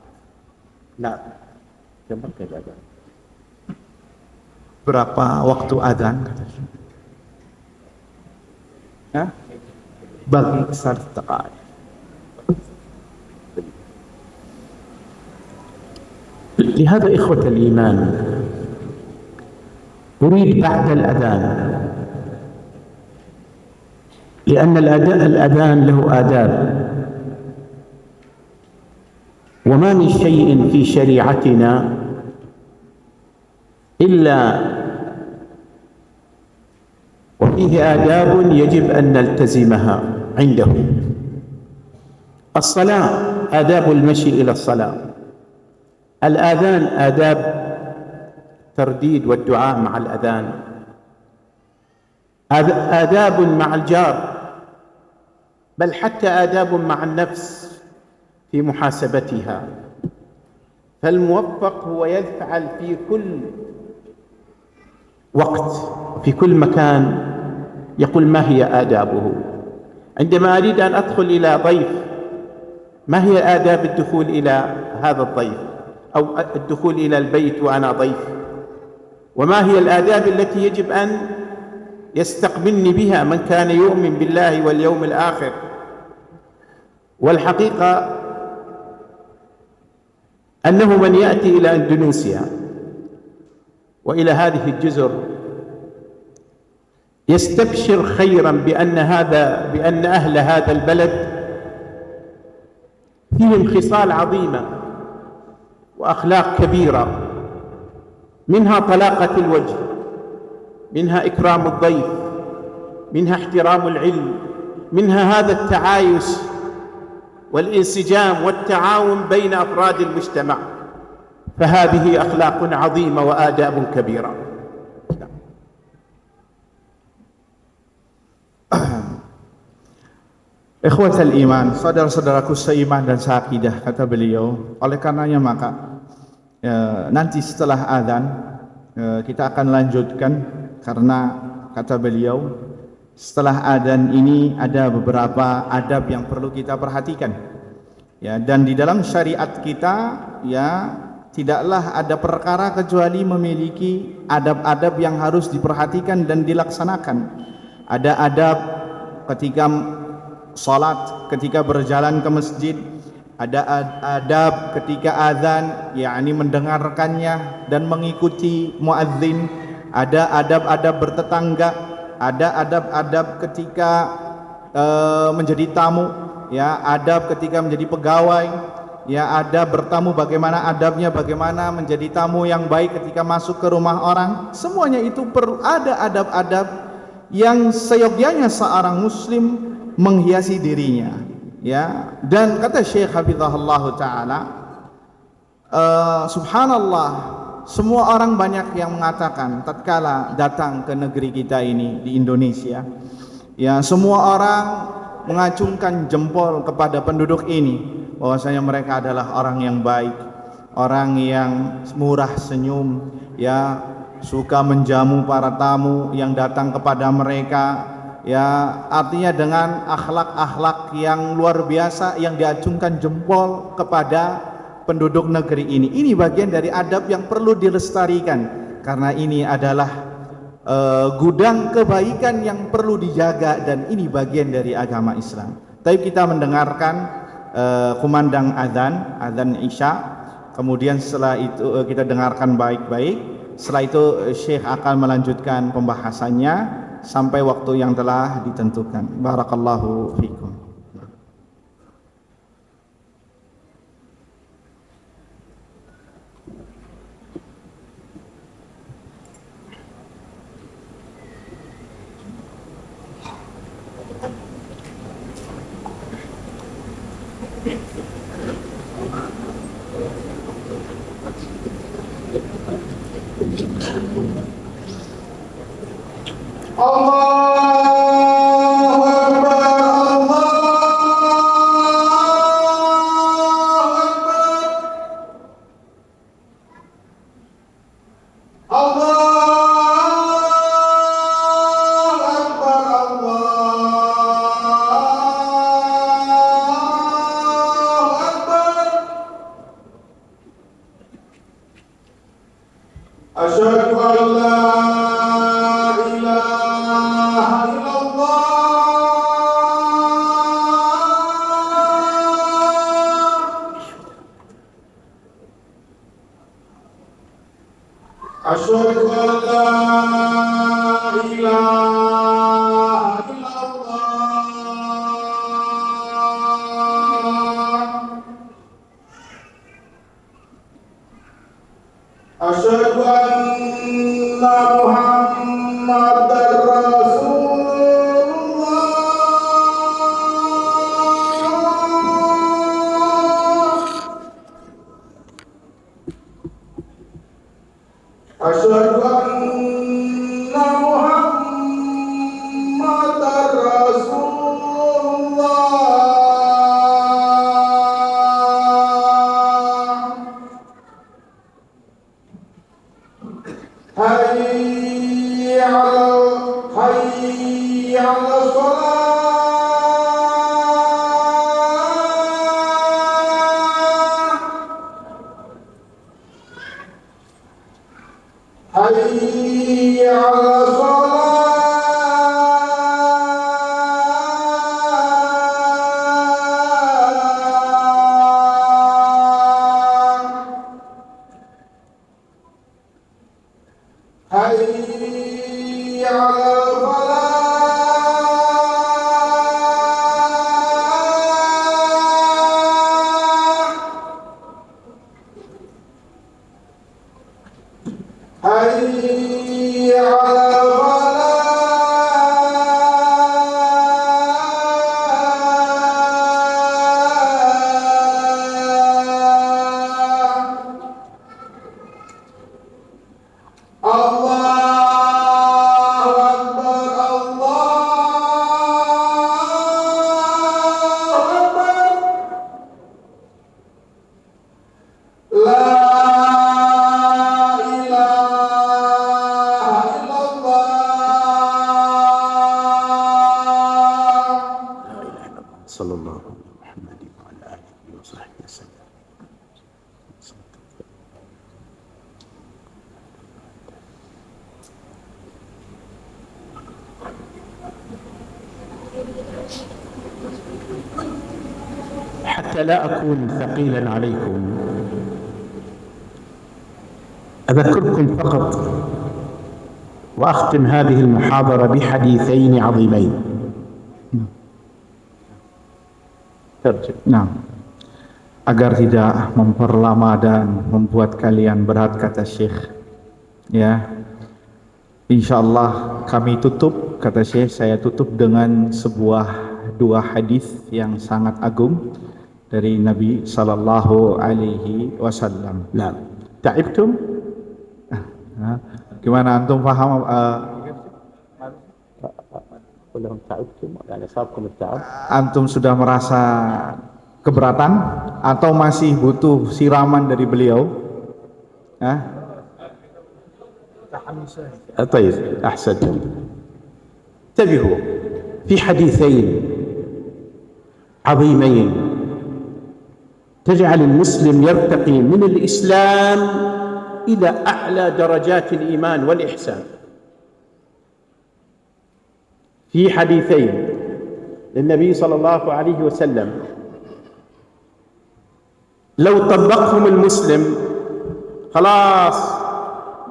Nah, berapa waktu adzan? Bagi serta لهذا إخوة الإيمان أريد بعد الأذان، لأن الأذان له آداب، وما من شيء في شريعتنا إلا وفيه آداب يجب أن نلتزمها عنده. الصلاة آداب المشي إلى الصلاة، الآذان آداب ترديد والدعاء مع الأذان، آداب مع الجار، بل حتى آداب مع النفس في محاسبتها. فالموفق هو يفعل في كل وقت في كل مكان يقول ما هي آدابه. عندما أريد أن أدخل إلى ضيف، ما هي آداب الدخول إلى هذا الضيف أو الدخول إلى البيت وأنا ضيف، وما هي الآداب التي يجب أن يستقبلني بها من كان يؤمن بالله واليوم الآخر. والحقيقة أنه من يأتي إلى إندونيسيا وإلى هذه الجزر يستبشر خيرا بأن أهل هذا البلد فيهم خصال عظيمة وأخلاق كبيرة، منها طلاقة الوجه، منها إكرام الضيف، منها احترام العلم، منها هذا التعايش والانسجام والتعاون بين أفراد المجتمع. فهذه أخلاق عظيمة وآداب كبيرة. Ikhwatal iman, saudara-saudaraku seiman dan seakidah, kata beliau, oleh karenanya maka nanti setelah azan kita akan lanjutkan, karena kata beliau setelah azan ini ada beberapa adab yang perlu kita perhatikan. Ya, dan di dalam syariat kita tidaklah ada perkara kecuali memiliki adab-adab yang harus diperhatikan dan dilaksanakan. Ada adab ketika salat, ketika berjalan ke masjid, ada adab ketika azan, yakni mendengarkannya dan mengikuti muadzin, ada adab-adab bertetangga, ada adab-adab ketika menjadi tamu, adab ketika menjadi pegawai, ada bertamu bagaimana adabnya, bagaimana menjadi tamu yang baik ketika masuk ke rumah orang. Semuanya itu perlu ada adab-adab yang seyogyanya seorang muslim menghiasi dirinya. Dan kata Syekh Hafizahullah Ta'ala, subhanallah, semua orang banyak yang mengatakan tatkala datang ke negeri kita ini di Indonesia, semua orang mengacungkan jempol kepada penduduk ini bahwasanya mereka adalah orang yang baik, orang yang murah senyum, suka menjamu para tamu yang datang kepada mereka. Artinya dengan akhlak-akhlak yang luar biasa yang diacungkan jempol kepada penduduk negeri ini. Ini bagian dari adab yang perlu dilestarikan, karena ini adalah gudang kebaikan yang perlu dijaga, dan ini bagian dari agama Islam. Tapi kita mendengarkan kumandang azan Isya, kemudian setelah itu kita dengarkan baik-baik. Setelah itu Syekh akan melanjutkan pembahasannya sampai waktu yang telah ditentukan. Barakallahu fikum. Asyhadu an la ilaha illallah. Asyhadu an la ilaha illallah. Asyhadu anna Muhammadar Rasulullah. Asyhadu anna Muhammadar Rasulullah. Hayya 'alal shalah. Hayya 'alal falah. Hayya 'alal falah. Hayya 'alal falah. Allahu Akbar, Allahu Akbar. La ilaha illallah. Sallallahu alaihi wa ala alihi wa sahbihi wasallam. حتى لا أكون ثقيلا عليكم أذكركم فقط وأختم هذه المحاضرة بحديثين عظيمين. Nah, agar tidak memperlama dan membuat kalian berat, kata Syekh, ya, insyaallah kami tutup, kata Syekh, saya tutup dengan dua hadis yang sangat agung dari Nabi sallallahu alaihi wasallam. Nah, ta'ibtum? Gimana, antum paham? Antum sudah merasa keberatan atau masih butuh siraman dari beliau? طيب أحسنتم. انتبهوا في حديثين عظيمين تجعل المسلم يرتقي من الإسلام إلى أعلى درجات الإيمان والإحسان. في حديثين للنبي صلى الله عليه وسلم لو طبقهم المسلم خلاص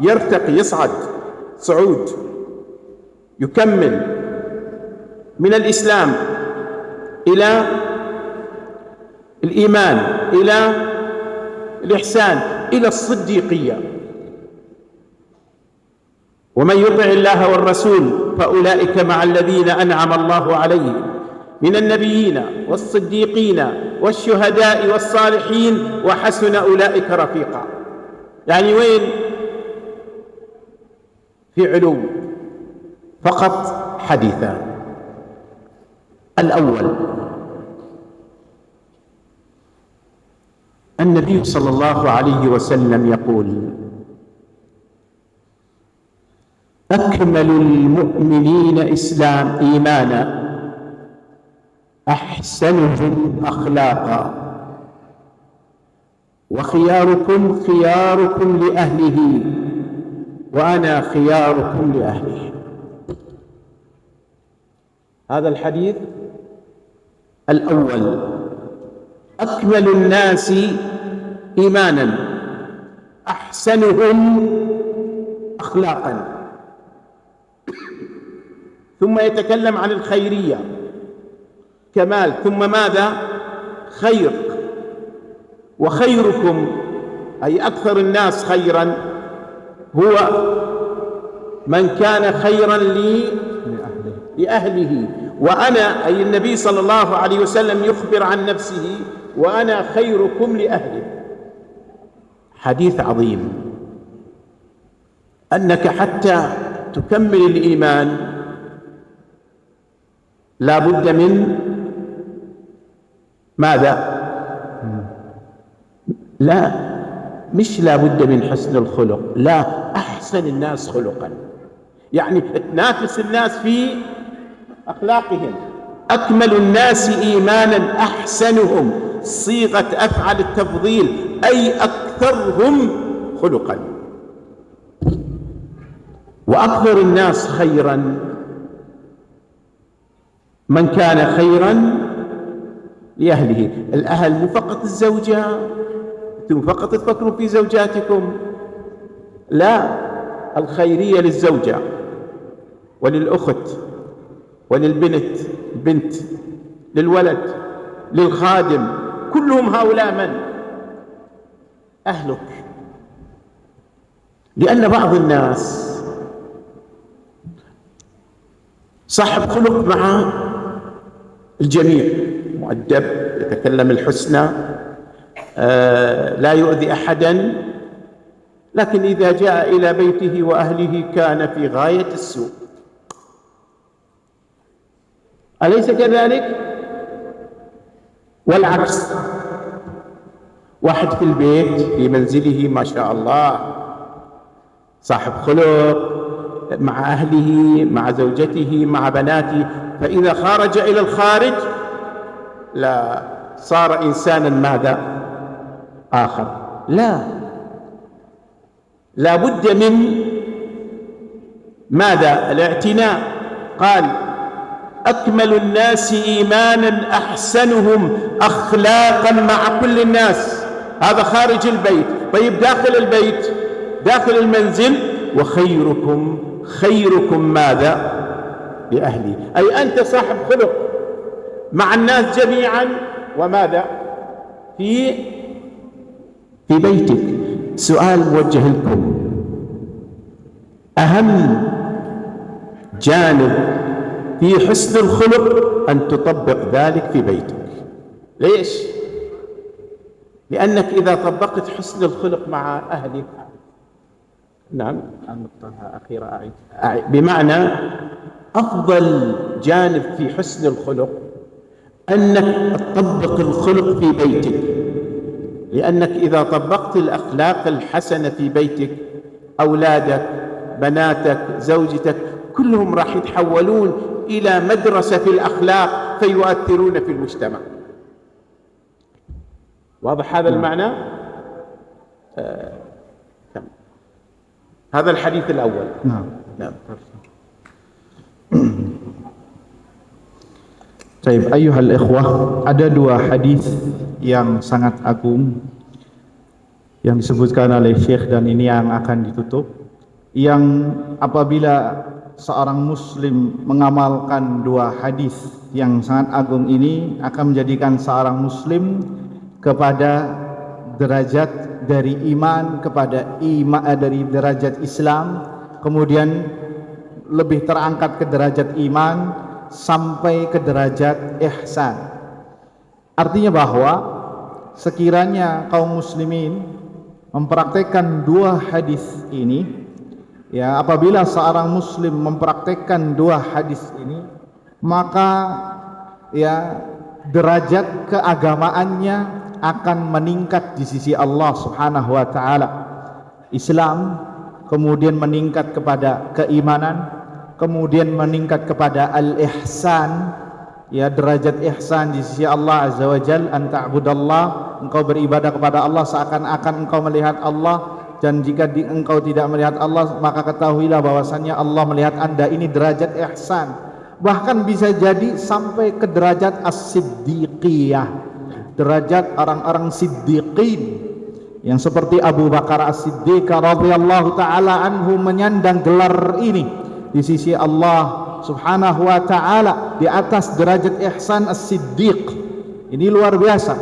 يرتقي، يصعد صعود، يكمل من الإسلام إلى الإيمان، إلى الإحسان، إلى الصديقية. ومن يطع الله والرسول فأولئك مع الذين أنعم الله عليهم من النبيين والصديقين والشهداء والصالحين وحسن أولئك رفيقا. يعني وين في علو، فقط حديثان. الأول: النبي صلى الله عليه وسلم يقول: أكمل المؤمنين إيمانا أحسنهم أخلاقا، وخياركم خياركم لأهله، وأنا خياركم لأهله. هذا الحديث الأول: أكمل الناس إيمانا أحسنهم أخلاقا. ثم يتكلم عن الخيرية، كمال، ثم ماذا؟ خير. وخيركم أي أكثر الناس خيرا هو من كان خيرا لأهله، وأنا أي النبي صلى الله عليه وسلم يخبر عن نفسه: وأنا خيركم لأهله. حديث عظيم، أنك حتى تكمل الإيمان لا بد من ماذا؟ لا، مش لا بد من حسن الخلق، لا، أحسن الناس خلقا، يعني تنافس الناس في أخلاقهم. أكمل الناس إيمانا أحسنهم، صيغة أفعل التفضيل، أي أكثرهم خلقا. وأكثر الناس خيرا من كان خيرا لأهله. الأهل مو فقط الزوجة، أنتم فقط تفكروا في زوجاتكم، لا، الخيرية للزوجة وللأخت البنت، للولد، للخادم، كلهم هؤلاء من؟ أهلك. لأن بعض الناس صاحب خلق مع الجميع، مؤدب، يتكلم الحسنى، لا يؤذي أحدا، لكن إذا جاء إلى بيته وأهله كان في غاية السوء. أليس كذلك؟ والعكس، واحد في البيت في منزله ما شاء الله صاحب خلق مع أهله، مع زوجته، مع بناته، فإذا خرج إلى الخارج لا، صار إنسانا ماذا؟ آخر. لا بد من ماذا؟ الاعتناء. قال: أكمل الناس إيمانا أحسنهم أخلاقا مع كل الناس. هذا خارج البيت. طيب داخل البيت، داخل المنزل: وخيركم خيركم ماذا؟ لأهلي، أي أنت صاحب خلق مع الناس جميعا، وماذا؟ في بيتك. سؤال موجه لكم: أهم جانب في حسن الخلق أن تطبق ذلك في بيتك. ليش؟ لأنك إذا طبقت حسن الخلق مع أهلك، نعم، النقطة أخيرة أعيد، بمعنى أفضل جانب في حسن الخلق أنك تطبق الخلق في بيتك، لأنك إذا طبقت الأخلاق الحسنة في بيتك، أولادك، بناتك، زوجتك، كلهم راح يتحولون إلى مدرسة في الأخلاق فيؤثرون في المجتمع. واضح هذا المعنى؟ هذا الحديث الأول. نعم. Baik, ayyuhal ikhwah, ada dua hadis yang sangat agung yang disebutkan oleh Syekh, dan ini yang akan ditutup, yang apabila seorang muslim mengamalkan dua hadis yang sangat agung ini akan menjadikan seorang muslim kepada derajat dari iman kepada dari derajat Islam, kemudian lebih terangkat ke derajat iman sampai ke derajat ihsan. Artinya bahwa sekiranya kaum muslimin mempraktekkan dua hadis ini, Ya, apabila seorang muslim mempraktekkan dua hadis ini, maka ya derajat keagamaannya akan meningkat di sisi Allah Subhanahu wa taala. Islam kemudian meningkat kepada keimanan, kemudian meningkat kepada al-ihsan, ya derajat ihsan di sisi Allah Azza wa Jalla, an ta'budallah, engkau beribadah kepada Allah seakan-akan engkau melihat Allah, dan jika engkau tidak melihat Allah maka ketahuilah bahwasannya Allah melihat Anda. Ini derajat ihsan, bahkan bisa jadi sampai ke derajat as-siddiqiyah, derajat orang-orang siddiqin yang seperti Abu Bakar As-Siddiq radhiyallahu taala anhu menyandang gelar ini di sisi Allah Subhanahu wa taala, di atas derajat ihsan as-siddiq. Ini luar biasa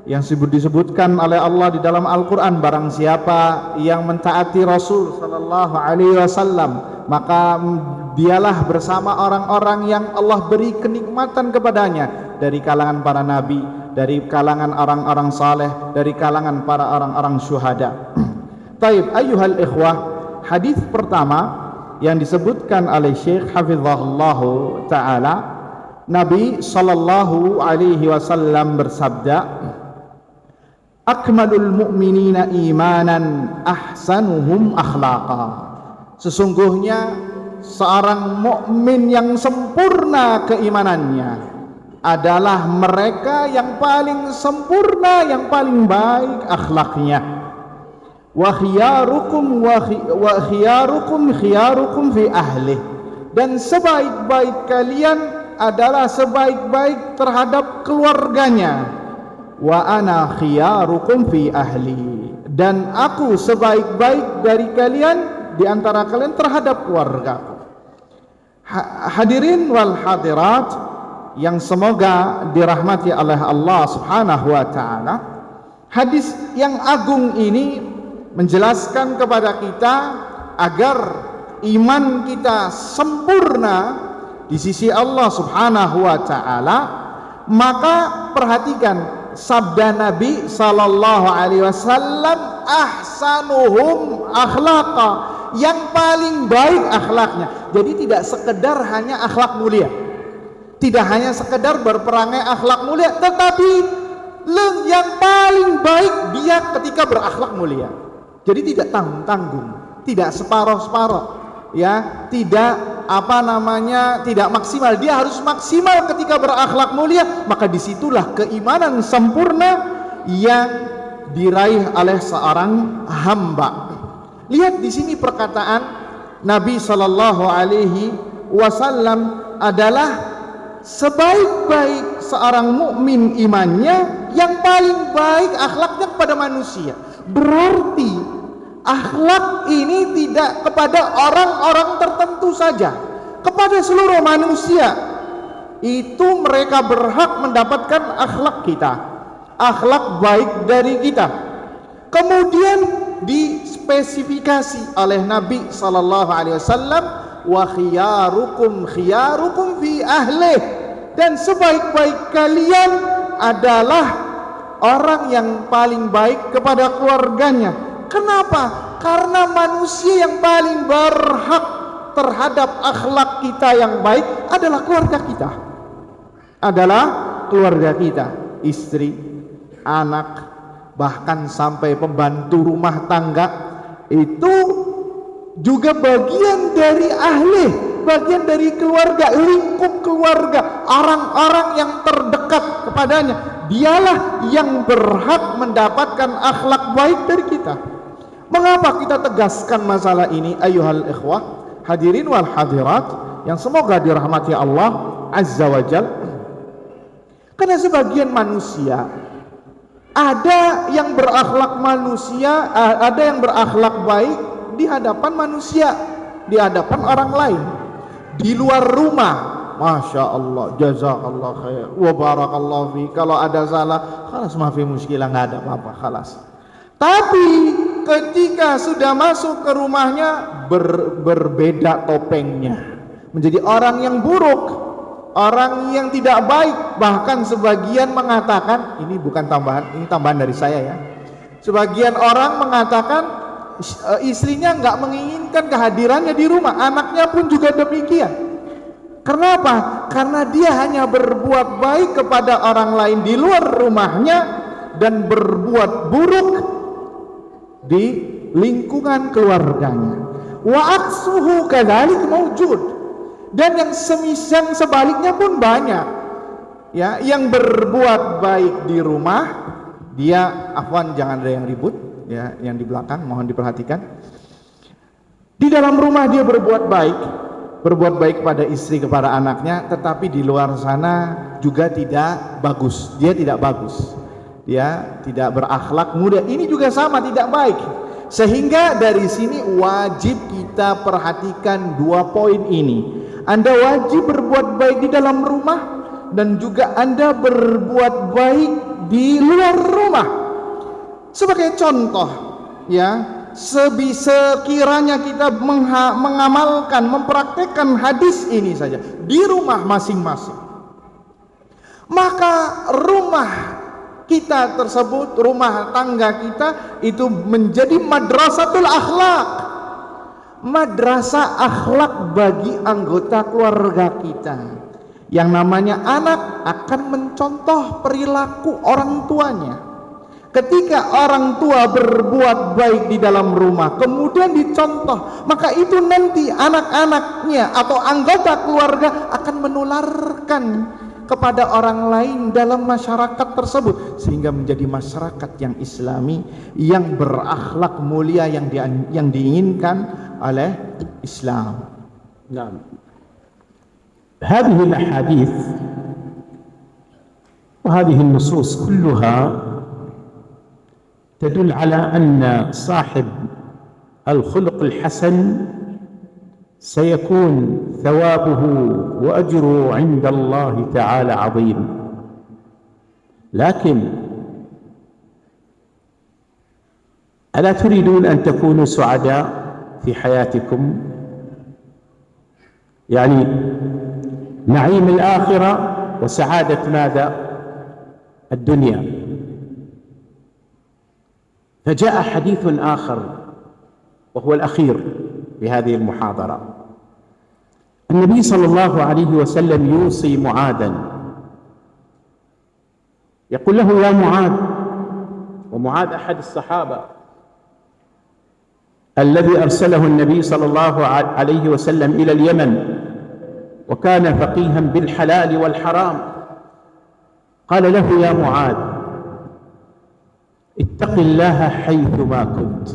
yang disebutkan oleh Allah di dalam Al-Quran. Barang siapa yang mentaati Rasul sallallahu alaihi wasallam, maka dialah bersama orang-orang yang Allah beri kenikmatan kepadanya dari kalangan para nabi, dari kalangan orang-orang saleh, dari kalangan para orang-orang syuhada. Taib ayyuhal ikhwah, hadis pertama yang disebutkan oleh Syekh Hafizahullah taala, Nabi sallallahu alaihi wasallam bersabda, akmalul mu'minina imanan ahsanuhum akhlaqa. Sesungguhnya seorang mukmin yang sempurna keimanannya adalah mereka yang paling sempurna, yang paling baik akhlaknya. Wa khiyarukum khiyarukum fi ahli, dan sebaik-baik kalian adalah sebaik-baik terhadap keluarganya. Wa ana khiyarukum fi ahli, dan aku sebaik-baik dari kalian di antara kalian terhadap keluargaku. Hadirin wal hadirat yang semoga dirahmati oleh Allah Subhanahu wa taala, hadis yang agung ini menjelaskan kepada kita agar iman kita sempurna di sisi Allah Subhanahu wa taala. Maka perhatikan sabda Nabi sallallahu alaihi wasallam, ahsanuhum akhlaqa, yang paling baik akhlaknya. Jadi tidak sekedar hanya akhlak mulia, tidak hanya sekedar berperangai akhlak mulia, tetapi yang paling baik dia ketika berakhlak mulia. Jadi tidak tanggung-tanggung, tidak separoh-separoh, ya, tidak tidak maksimal. Dia harus maksimal ketika berakhlak mulia. Maka disitulah keimanan sempurna yang diraih oleh seorang hamba. Lihat di sini perkataan Nabi sallallahu alaihi wasallam adalah sebaik-baik seorang mukmin imannya yang paling baik akhlaknya kepada manusia. Berarti akhlak ini tidak kepada orang-orang tertentu saja, kepada seluruh manusia. Itu mereka berhak mendapatkan akhlak kita, akhlak baik dari kita. Kemudian dispesifikasi oleh Nabi sallallahu alaihi wasallam, wa khiyarukum khiyarukum fi ahli, dan sebaik-baik kalian adalah orang yang paling baik kepada keluarganya. Kenapa? Karena manusia yang paling berhak terhadap akhlak kita yang baik adalah keluarga kita. Adalah keluarga kita, istri, anak, bahkan sampai pembantu rumah tangga. Itu juga bagian dari ahli, bagian dari keluarga, lingkup keluarga, orang-orang yang terdekat kepadanya. Dialah yang berhak mendapatkan akhlak baik dari kita. Mengapa kita tegaskan masalah ini ayyuhal ikhwah, hadirin wal hadirat yang semoga dirahmati Allah Azza wa Jal? Karena sebagian manusia ada yang berakhlak manusia, ada yang berakhlak baik di hadapan manusia, di hadapan orang lain. Di luar rumah, masya Allah, jazakallah khair, wa barakallahu fi. Kalau ada salah, khalas maafi muskilah, nggak ada apa-apa, khalas. Tapi ketika sudah masuk ke rumahnya, berbeda topengnya, menjadi orang yang buruk, orang yang tidak baik. Bahkan sebagian mengatakan, ini bukan tambahan, ini tambahan dari saya ya, sebagian orang mengatakan istrinya nggak menginginkan kehadirannya di rumah, anaknya pun juga demikian. Kenapa? Karena dia hanya berbuat baik kepada orang lain di luar rumahnya dan berbuat buruk di lingkungan keluarganya. Wa aksuhu kadzalik maujud. Dan yang sebaliknya pun banyak. Ya, yang berbuat baik di rumah, dia afwan jangan ada yang ribut, ya, yang di belakang mohon diperhatikan. Di dalam rumah dia berbuat baik pada istri, kepada anaknya, tetapi di luar sana juga tidak bagus. Dia tidak bagus. Dia tidak berakhlak mulia. Ini juga sama, tidak baik. Sehingga dari sini wajib kita perhatikan 2 poin ini. Anda wajib berbuat baik di dalam rumah dan juga Anda berbuat baik di luar rumah. Sebagai contoh, ya, sekiranya kita mengamalkan, mempraktekkan hadis ini saja di rumah masing-masing, maka rumah kita tersebut, rumah tangga kita itu menjadi madrasatul akhlak, madrasah akhlak bagi anggota keluarga kita. Yang namanya anak akan mencontoh perilaku orang tuanya. Ketika orang tua berbuat baik di dalam rumah kemudian dicontoh, maka itu nanti anak-anaknya atau anggota keluarga akan menularkan kepada orang lain dalam masyarakat tersebut, sehingga menjadi masyarakat yang islami, yang berakhlak mulia, yang diinginkan oleh Islam. نعم. هذه الأحاديث وهذه النصوص كلها تدل على أن صاحب الخلق الحسن سيكون ثوابه وأجره عند الله تعالى عظيم. لكن ألا تريدون أن تكونوا سعداء في حياتكم؟ يعني نعيم الآخرة وسعادة ماذا؟ الدنيا. فجاء حديث آخر وهو الأخير في هذه المحاضرة. النبي صلى الله عليه وسلم يوصي معاذا، يقول له: يا معاذ، ومعاذ أحد الصحابة الذي أرسله النبي صلى الله عليه وسلم إلى اليمن، وكان فقيها بالحلال والحرام. قال له: يا معاذ، اتق الله حيثما كنت،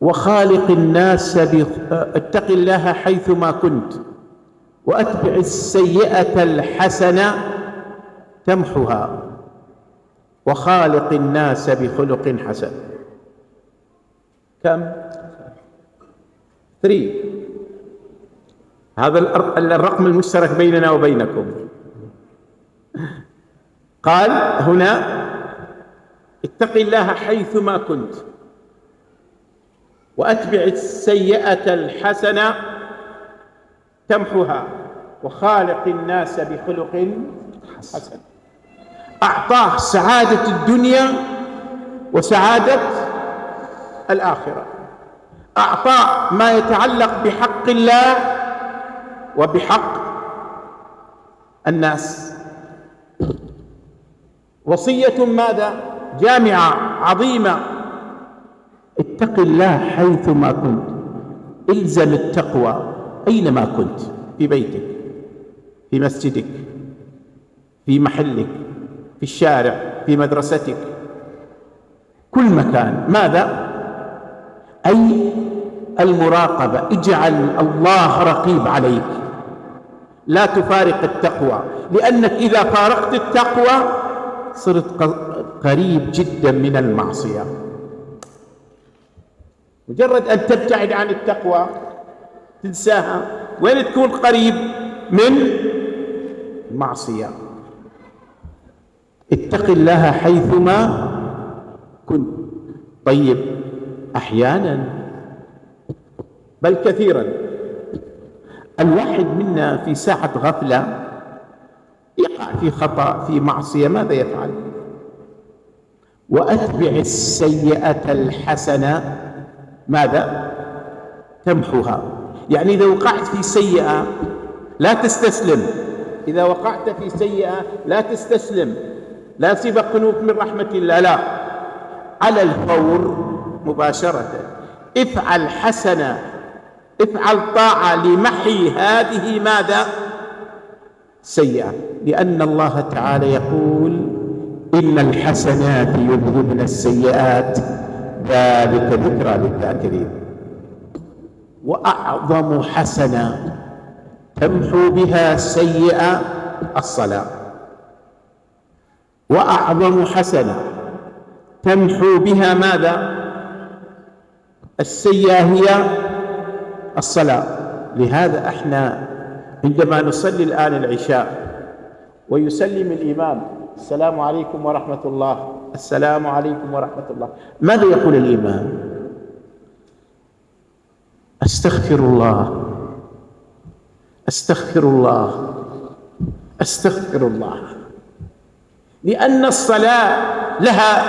وخالق الناس اتق الله حيثما كنت، وأتبع السيئة الحسنة تمحها، وخالق الناس بخلق حسن. كم؟ 3. هذا الرقم المشترك بيننا وبينكم. قال هنا: اتق الله حيثما كنت، وأتبع السيئة الحسنة تمحها، وخالق الناس بخلق حسن. أعطاه سعادة الدنيا وسعادة الآخرة، أعطاه ما يتعلق بحق الله وبحق الناس. وصية ماذا؟ جامعة عظيمة. اتق الله حيثما كنت، الزم التقوى أينما كنت، في بيتك، في مسجدك، في محلك، في الشارع، في مدرستك، كل مكان. ماذا؟ أي المراقبة. اجعل الله رقيب عليك، لا تفارق التقوى، لأنك إذا فارقت التقوى صرت قريب جدا من المعصية. مجرد أن تبتعد عن التقوى تنساها، وين تكون قريب من المعصية. اتق الله حيثما كنت. طيب، أحيانا بل كثيرا الواحد منا في ساعة غفلة يقع في خطأ، في معصية، ماذا يفعل؟ وأتبع السيئة الحسنة ماذا؟ تمحوها. يعني إذا وقعت في سيئة لا تستسلم، إذا وقعت في سيئة لا تستسلم، لا تصيب قنوط من رحمة الله، لا، على الفور مباشرة افعل حسنة، افعل طاعة لمحي هذه ماذا؟ سيئة. لأن الله تعالى يقول إن الحسنات يذهبن السيئات ذلك ذكرى للذاكرين. وأعظم حسنة تمحو بها سيئة الصلاة، وأعظم حسنة تمحو بها ماذا؟ السيئة هي الصلاة. لهذا احنا عندما نصلي الآن العشاء ويسلم الإمام السلام عليكم ورحمة الله، السلام عليكم ورحمة الله، ماذا يقول الإمام؟ أستغفر الله، أستغفر الله، أستغفر الله. لأن الصلاة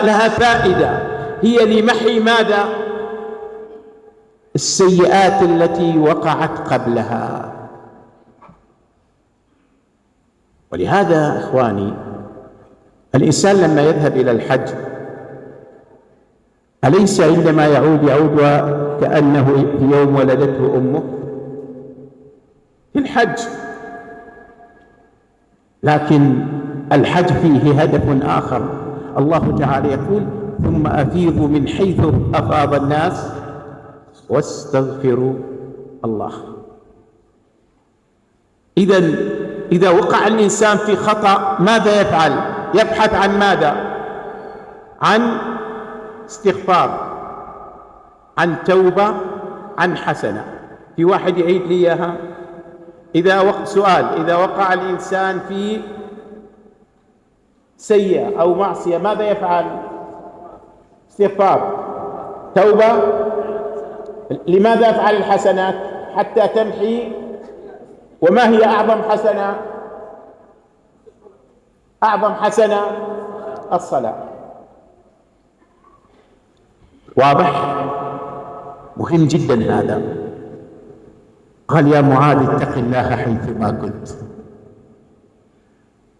لها فائدة، هي لمحي ماذا؟ السيئات التي وقعت قبلها. ولهذا إخواني، الإنسان لما يذهب إلى الحج أليس عندما يعود كأنه في يوم ولدته أمه؟ في الحج. لكن الحج فيه هدف آخر. الله تعالى يقول ثم أفيضوا من حيث أفاض الناس واستغفروا الله. إذا وقع الإنسان في خطأ ماذا يفعل؟ يبحث عن ماذا؟ عن استغفار، عن توبة، عن حسنة. في واحد يعيد لي إياها. سؤال: إذا وقع الإنسان في سيئة أو معصية ماذا يفعل؟ استغفار، توبة. لماذا يفعل الحسنات؟ حتى تمحي. وما هي أعظم حسنة؟ أعظم حسنة الصلاة. واضح؟ مهم جدا هذا. قال يا معاذ اتق الله حيثما كنت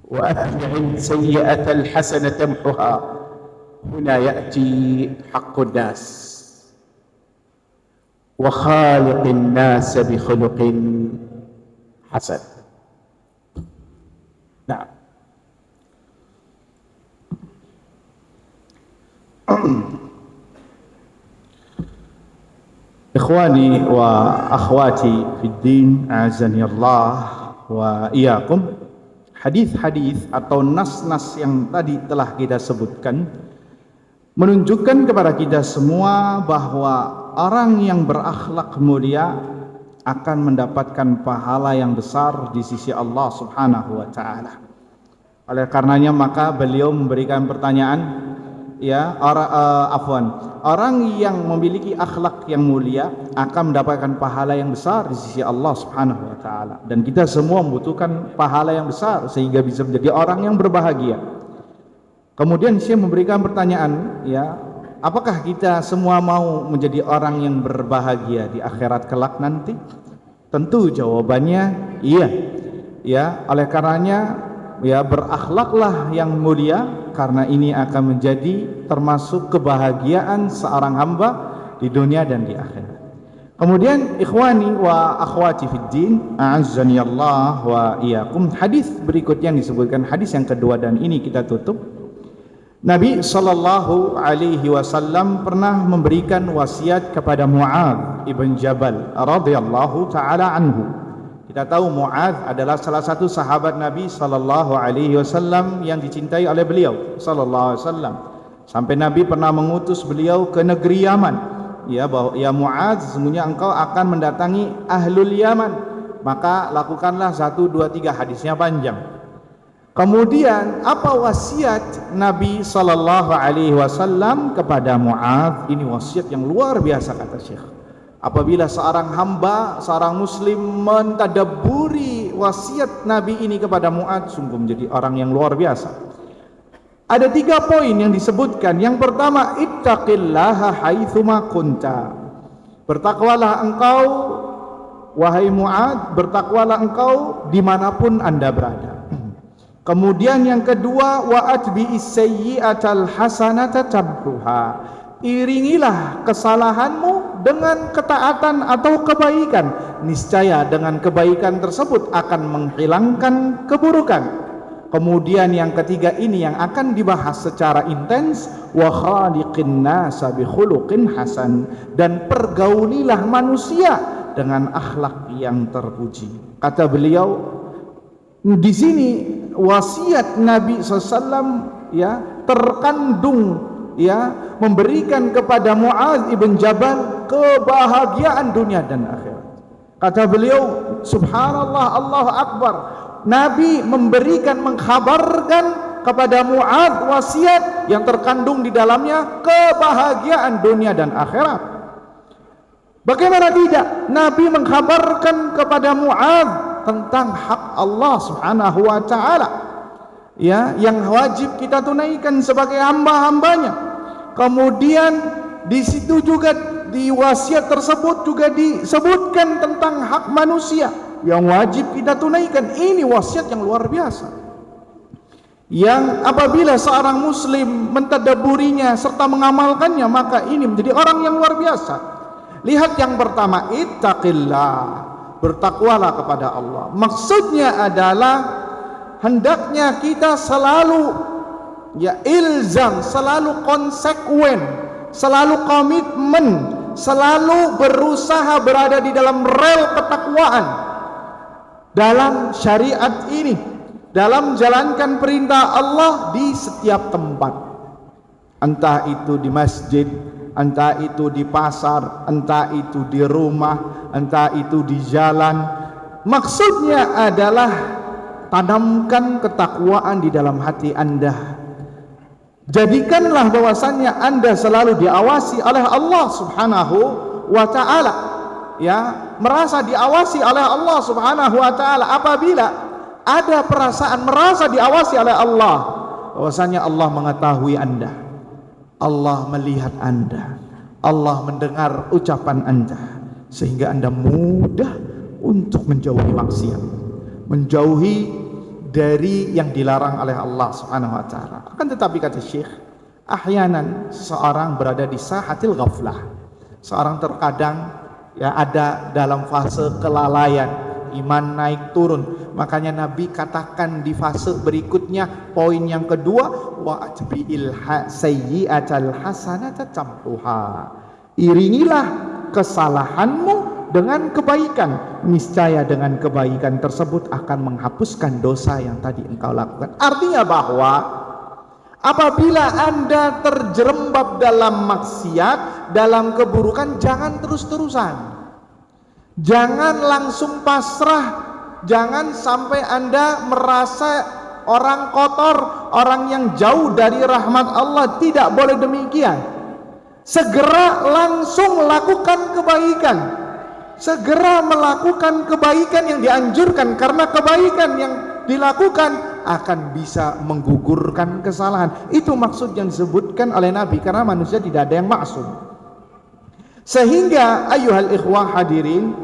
وأتبع السيئة الحسنة تمحها. هنا يأتي حق الناس: وخالق الناس بخلق حسن. نعم. Ikhwani wa akhwati fid din, azani Allah wa iyyakum. Hadis-hadis atau nas-nas yang tadi telah kita sebutkan menunjukkan kepada kita semua bahwa orang yang berakhlak mulia akan mendapatkan pahala yang besar di sisi Allah Subhanahu wa taala. Oleh karenanya maka beliau memberikan pertanyaan, orang yang memiliki akhlak yang mulia akan mendapatkan pahala yang besar di sisi Allah Subhanahu wa taala. Dan kita semua membutuhkan pahala yang besar sehingga bisa menjadi orang yang berbahagia. Kemudian saya memberikan pertanyaan, apakah kita semua mau menjadi orang yang berbahagia di akhirat kelak nanti? Tentu jawabannya iya. Oleh karenanya berakhlaklah yang mulia, karena ini akan menjadi termasuk kebahagiaan seorang hamba di dunia dan di akhirat. Kemudian ikhwani wa akhwati fid din, a'azzani Allah wa iyyakum. Hadis berikutnya yang disebutkan, hadis yang kedua, dan ini kita tutup. Nabi sallallahu alaihi wasallam pernah memberikan wasiat kepada Mu'adz ibn Jabal radhiyallahu taala anhu. Kita tahu Mu'adz adalah salah satu sahabat Nabi sallallahu alaihi wasallam yang dicintai oleh beliau sallallahu alaihi wasallam. Sampai Nabi pernah mengutus beliau ke negeri Yaman, bahwa ya Mu'adz, sesungguhnya engkau akan mendatangi ahlul Yaman, maka lakukanlah 1, 2, 3. Hadisnya panjang. Kemudian apa wasiat Nabi sallallahu alaihi wasallam kepada Mu'adz? Ini wasiat yang luar biasa, kata Syekh. Apabila seorang hamba, seorang muslim mentadabburi wasiat Nabi ini kepada Mu'adz, sungguh menjadi orang yang luar biasa. Ada 3 poin yang disebutkan. Yang pertama, ittaqillaha haitsuma kunta. Bertakwalah engkau wahai Mu'adz, bertakwalah engkau dimanapun anda berada. Kemudian yang kedua, wa atbi'is sayyi'atal hasanata tamhuha. Iringilah kesalahanmu dengan ketaatan atau kebaikan. Niscaya dengan kebaikan tersebut akan menghilangkan keburukan. Kemudian yang ketiga ini yang akan dibahas secara intens, wa khaliqin nasa bi khuluqin hasan, dan pergaulilah manusia dengan akhlak yang terpuji. Kata beliau di sini wasiat Nabi SAW ya terkandung ya memberikan kepada Mu'adz ibn Jabal kebahagiaan dunia dan akhirat. Kata beliau, subhanallah, Allahu Akbar, Nabi memberikan, mengkhabarkan kepada Mu'adz wasiat yang terkandung di dalamnya kebahagiaan dunia dan akhirat. Bagaimana tidak? Nabi mengkhabarkan kepada Mu'adz tentang hak Allah Subhanahu wa taala ya, yang wajib kita tunaikan sebagai hamba-hambanya. Kemudian di situ juga di wasiat tersebut juga disebutkan tentang hak manusia yang wajib kita tunaikan. Ini wasiat yang luar biasa, yang apabila seorang muslim mentadabburinya serta mengamalkannya, maka ini menjadi orang yang luar biasa. Lihat yang pertama, ittaqillah, bertakwalah kepada Allah. Maksudnya adalah hendaknya kita selalu ya ilzam, selalu konsekuen, selalu komitmen, selalu berusaha berada di dalam rel ketakwaan dalam syariat ini, dalam menjalankan perintah Allah di setiap tempat, entah itu di masjid, entah itu di pasar, entah itu di rumah, entah itu di jalan. Maksudnya adalah tanamkan ketakwaan di dalam hati anda. Jadikanlah bahwasannya anda selalu diawasi oleh Allah Subhanahu wa taala, ya, merasa diawasi oleh Allah Subhanahu wa taala. Apabila ada perasaan merasa diawasi oleh Allah, bahwasanya Allah mengetahui anda, Allah melihat anda, Allah mendengar ucapan anda, sehingga anda mudah untuk menjauhi maksiat, menjauhi dari yang dilarang oleh Allah Subhanahu wa taala. Akan tetapi kata Syekh, ahyanan seorang berada di sahatil ghaflah. Seorang terkadang ya ada dalam fase kelalaian, iman naik turun. Makanya Nabi katakan di fase berikutnya, poin yang kedua, wa atbi'il sayyi'atal hasanata tamhuha. Iringilah kesalahanmu dengan kebaikan, niscaya dengan kebaikan tersebut akan menghapuskan dosa yang tadi engkau lakukan. Artinya bahwa apabila anda terjerembab dalam maksiat, dalam keburukan, jangan terus-terusan, jangan langsung pasrah, jangan sampai anda merasa orang kotor, orang yang jauh dari rahmat Allah. Tidak boleh demikian. Segera langsung lakukan kebaikan, segera melakukan kebaikan yang dianjurkan, karena kebaikan yang dilakukan akan bisa menggugurkan kesalahan. Itu maksud yang disebutkan oleh Nabi, karena manusia tidak ada yang maksum. Sehingga ayyuhal ikhwah hadirin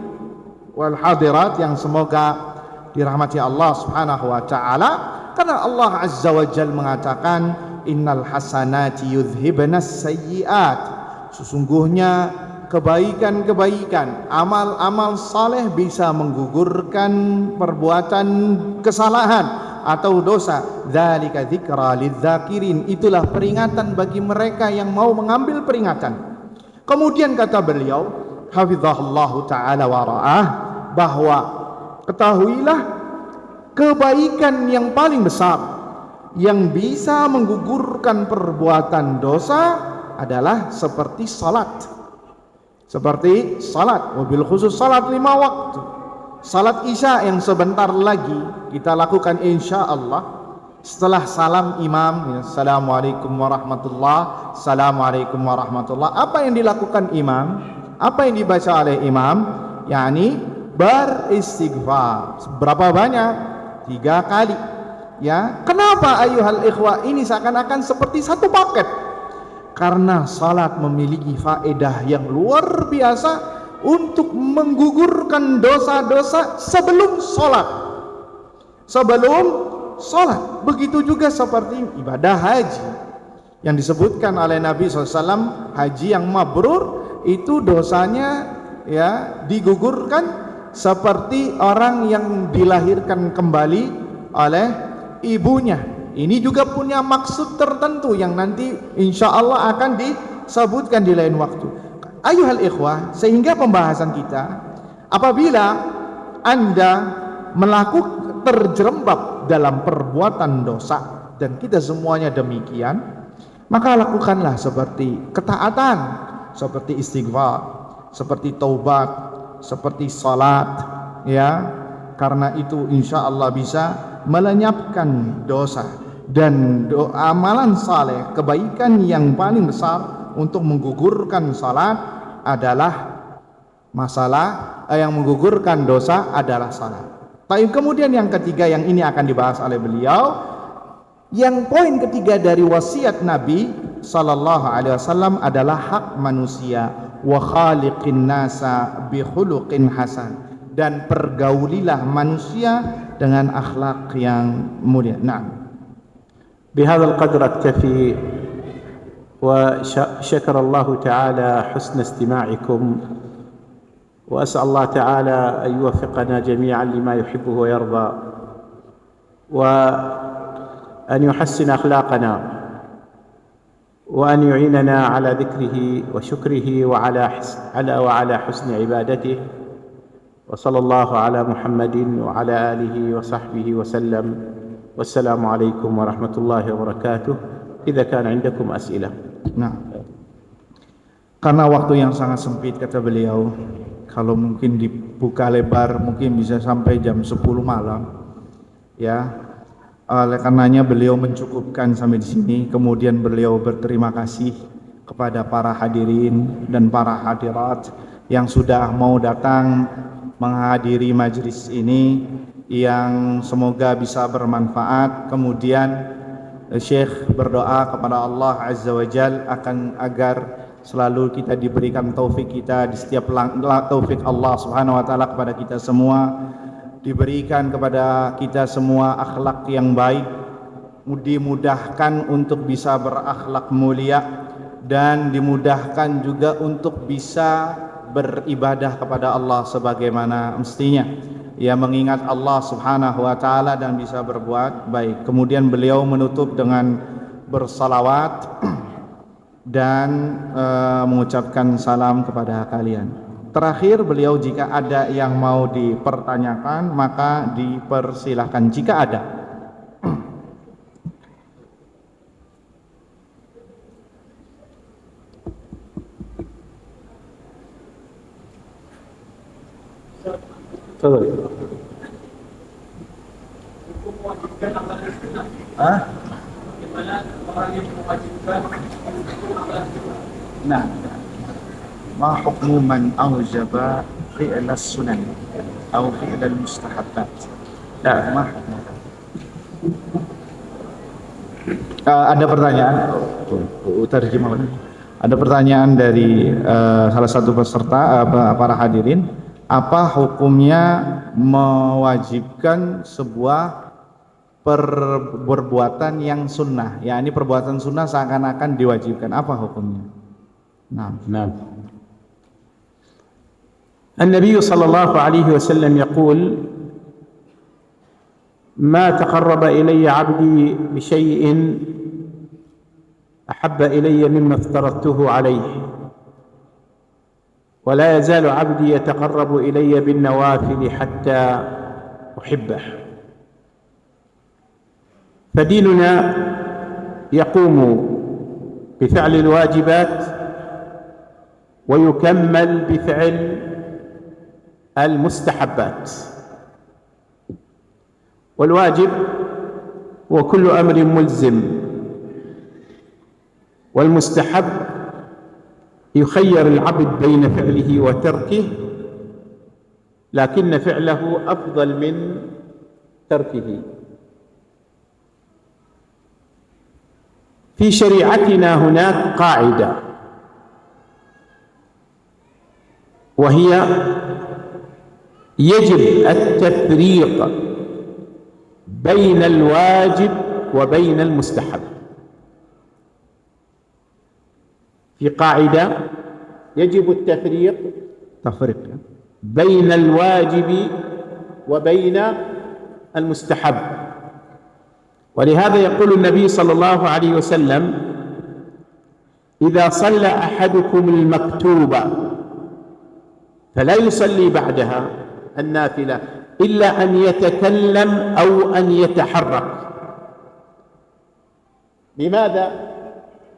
wal hadirat yang semoga dirahmati Allah Subhanahu wa taala, karena Allah Azza wa Jalla mengatakan innal hasanati yudhhibanas sayyiat. Sesungguhnya kebaikan-kebaikan, amal-amal saleh bisa menggugurkan perbuatan kesalahan atau dosa. Dzalika dzikra lidzakirin, itulah peringatan bagi mereka yang mau mengambil peringatan. Kemudian kata beliau hafizahullahu taala wa ra'ah, bahwa ketahuilah kebaikan yang paling besar yang bisa menggugurkan perbuatan dosa adalah seperti salat. Seperti salat, wabil khusus salat 5 waktu. Salat Isya yang sebentar lagi kita lakukan insya Allah setelah salam imam, ya, assalamualaikum warahmatullah, assalamualaikum warahmatullah. Apa yang dilakukan imam? Apa yang dibaca oleh imam? yakni beristighfar. Berapa banyak? 3 kali. Ya, kenapa ayuhal ikhwah? Ini seakan-akan seperti satu paket. Karena salat memiliki faedah yang luar biasa untuk menggugurkan dosa-dosa sebelum salat. Sebelum salat. Begitu juga seperti ibadah haji yang disebutkan oleh Nabi SAW, haji yang mabrur itu dosanya ya digugurkan seperti orang yang dilahirkan kembali oleh ibunya. Ini juga punya maksud tertentu yang nanti insya Allah akan disebutkan di lain waktu. Ayuhal ikhwah, sehingga pembahasan kita, apabila Anda melakukan terjerembab dalam perbuatan dosa, dan kita semuanya demikian, maka lakukanlah seperti ketaatan, seperti istighfar, seperti taubat, seperti salat, ya, karena itu insya Allah bisa melenyapkan dosa. Dan amalan saleh, kebaikan yang paling besar untuk menggugurkan salat adalah yang menggugurkan dosa adalah salat. Tapi kemudian yang ketiga, yang ini akan dibahas oleh beliau, yang poin ketiga dari wasiat Nabi sallallahu alaihi wasallam adalah hak manusia, wa khaliqin nasa bi khuluqin hasan, dan pergaulilah manusia dengan akhlak yang mulia. Nah, بهذا القدر أكتفي، وشكر الله تعالى حسن استماعكم، وأسأل الله تعالى أن يوفقنا جميعا لما يحبه ويرضى، وأن يحسن أخلاقنا، وأن يعيننا على ذكره وشكره وعلى حسن عبادته. وصلى الله على محمد وعلى آله وصحبه وسلم، والسلام عليكم ورحمة الله وبركاته. إذا كان عندكم أسئلة. Nah, karena waktu yang sangat sempit, kata beliau, kalau mungkin dibuka lebar mungkin bisa sampai jam 10 malam, ya. Oleh karenanya beliau mencukupkan sampai di sini. Kemudian beliau berterima kasih kepada para hadirin dan para hadirat yang sudah mau datang menghadiri majelis ini, yang semoga bisa bermanfaat. Kemudian Syekh berdoa kepada Allah Azza wa Jal agar selalu kita diberikan taufik kita di setiap taufik Allah Subhanahu wa taala kepada kita semua, diberikan kepada kita semua akhlak yang baik, dimudahkan untuk bisa berakhlak mulia, dan dimudahkan juga untuk bisa beribadah kepada Allah sebagaimana mestinya, ya, mengingat Allah Subhanahu wa taala dan bisa berbuat baik. Kemudian beliau menutup dengan bersalawat dan mengucapkan salam kepada kalian. Terakhir beliau, jika ada yang mau dipertanyakan maka dipersilahkan jika ada. Nah, ma hukmu man awjaba fi'l as-sunan atau fi'l al-mustahabbat? Nah, ada pertanyaan. Ada pertanyaan dari salah satu peserta, para hadirin. Apa hukumnya mewajibkan sebuah perbuatan yang sunnah? Ya, ini perbuatan sunnah seakan-akan diwajibkan. Apa hukumnya? نعم. النبي صلى الله عليه وسلم يقول: ما تقرب إلي عبدي بشيء أحب إلي مما افترضته عليه، ولا يزال عبدي يتقرب إلي بالنوافل حتى أحبه. فديننا يقوم بفعل الواجبات ويكمل بفعل المستحبات. والواجب هو كل أمر ملزم، والمستحب يخير العبد بين فعله وتركه، لكن فعله أفضل من تركه. في شريعتنا هناك قاعدة وهي يجب التفريق بين الواجب وبين المستحب. في قاعدة يجب التفريق بين الواجب وبين المستحب، ولهذا يقول النبي صلى الله عليه وسلم: إذا صلى أحدكم المكتوبة فلا يصلي بعدها النافلة إلا أن يتكلم أو أن يتحرك. لماذا؟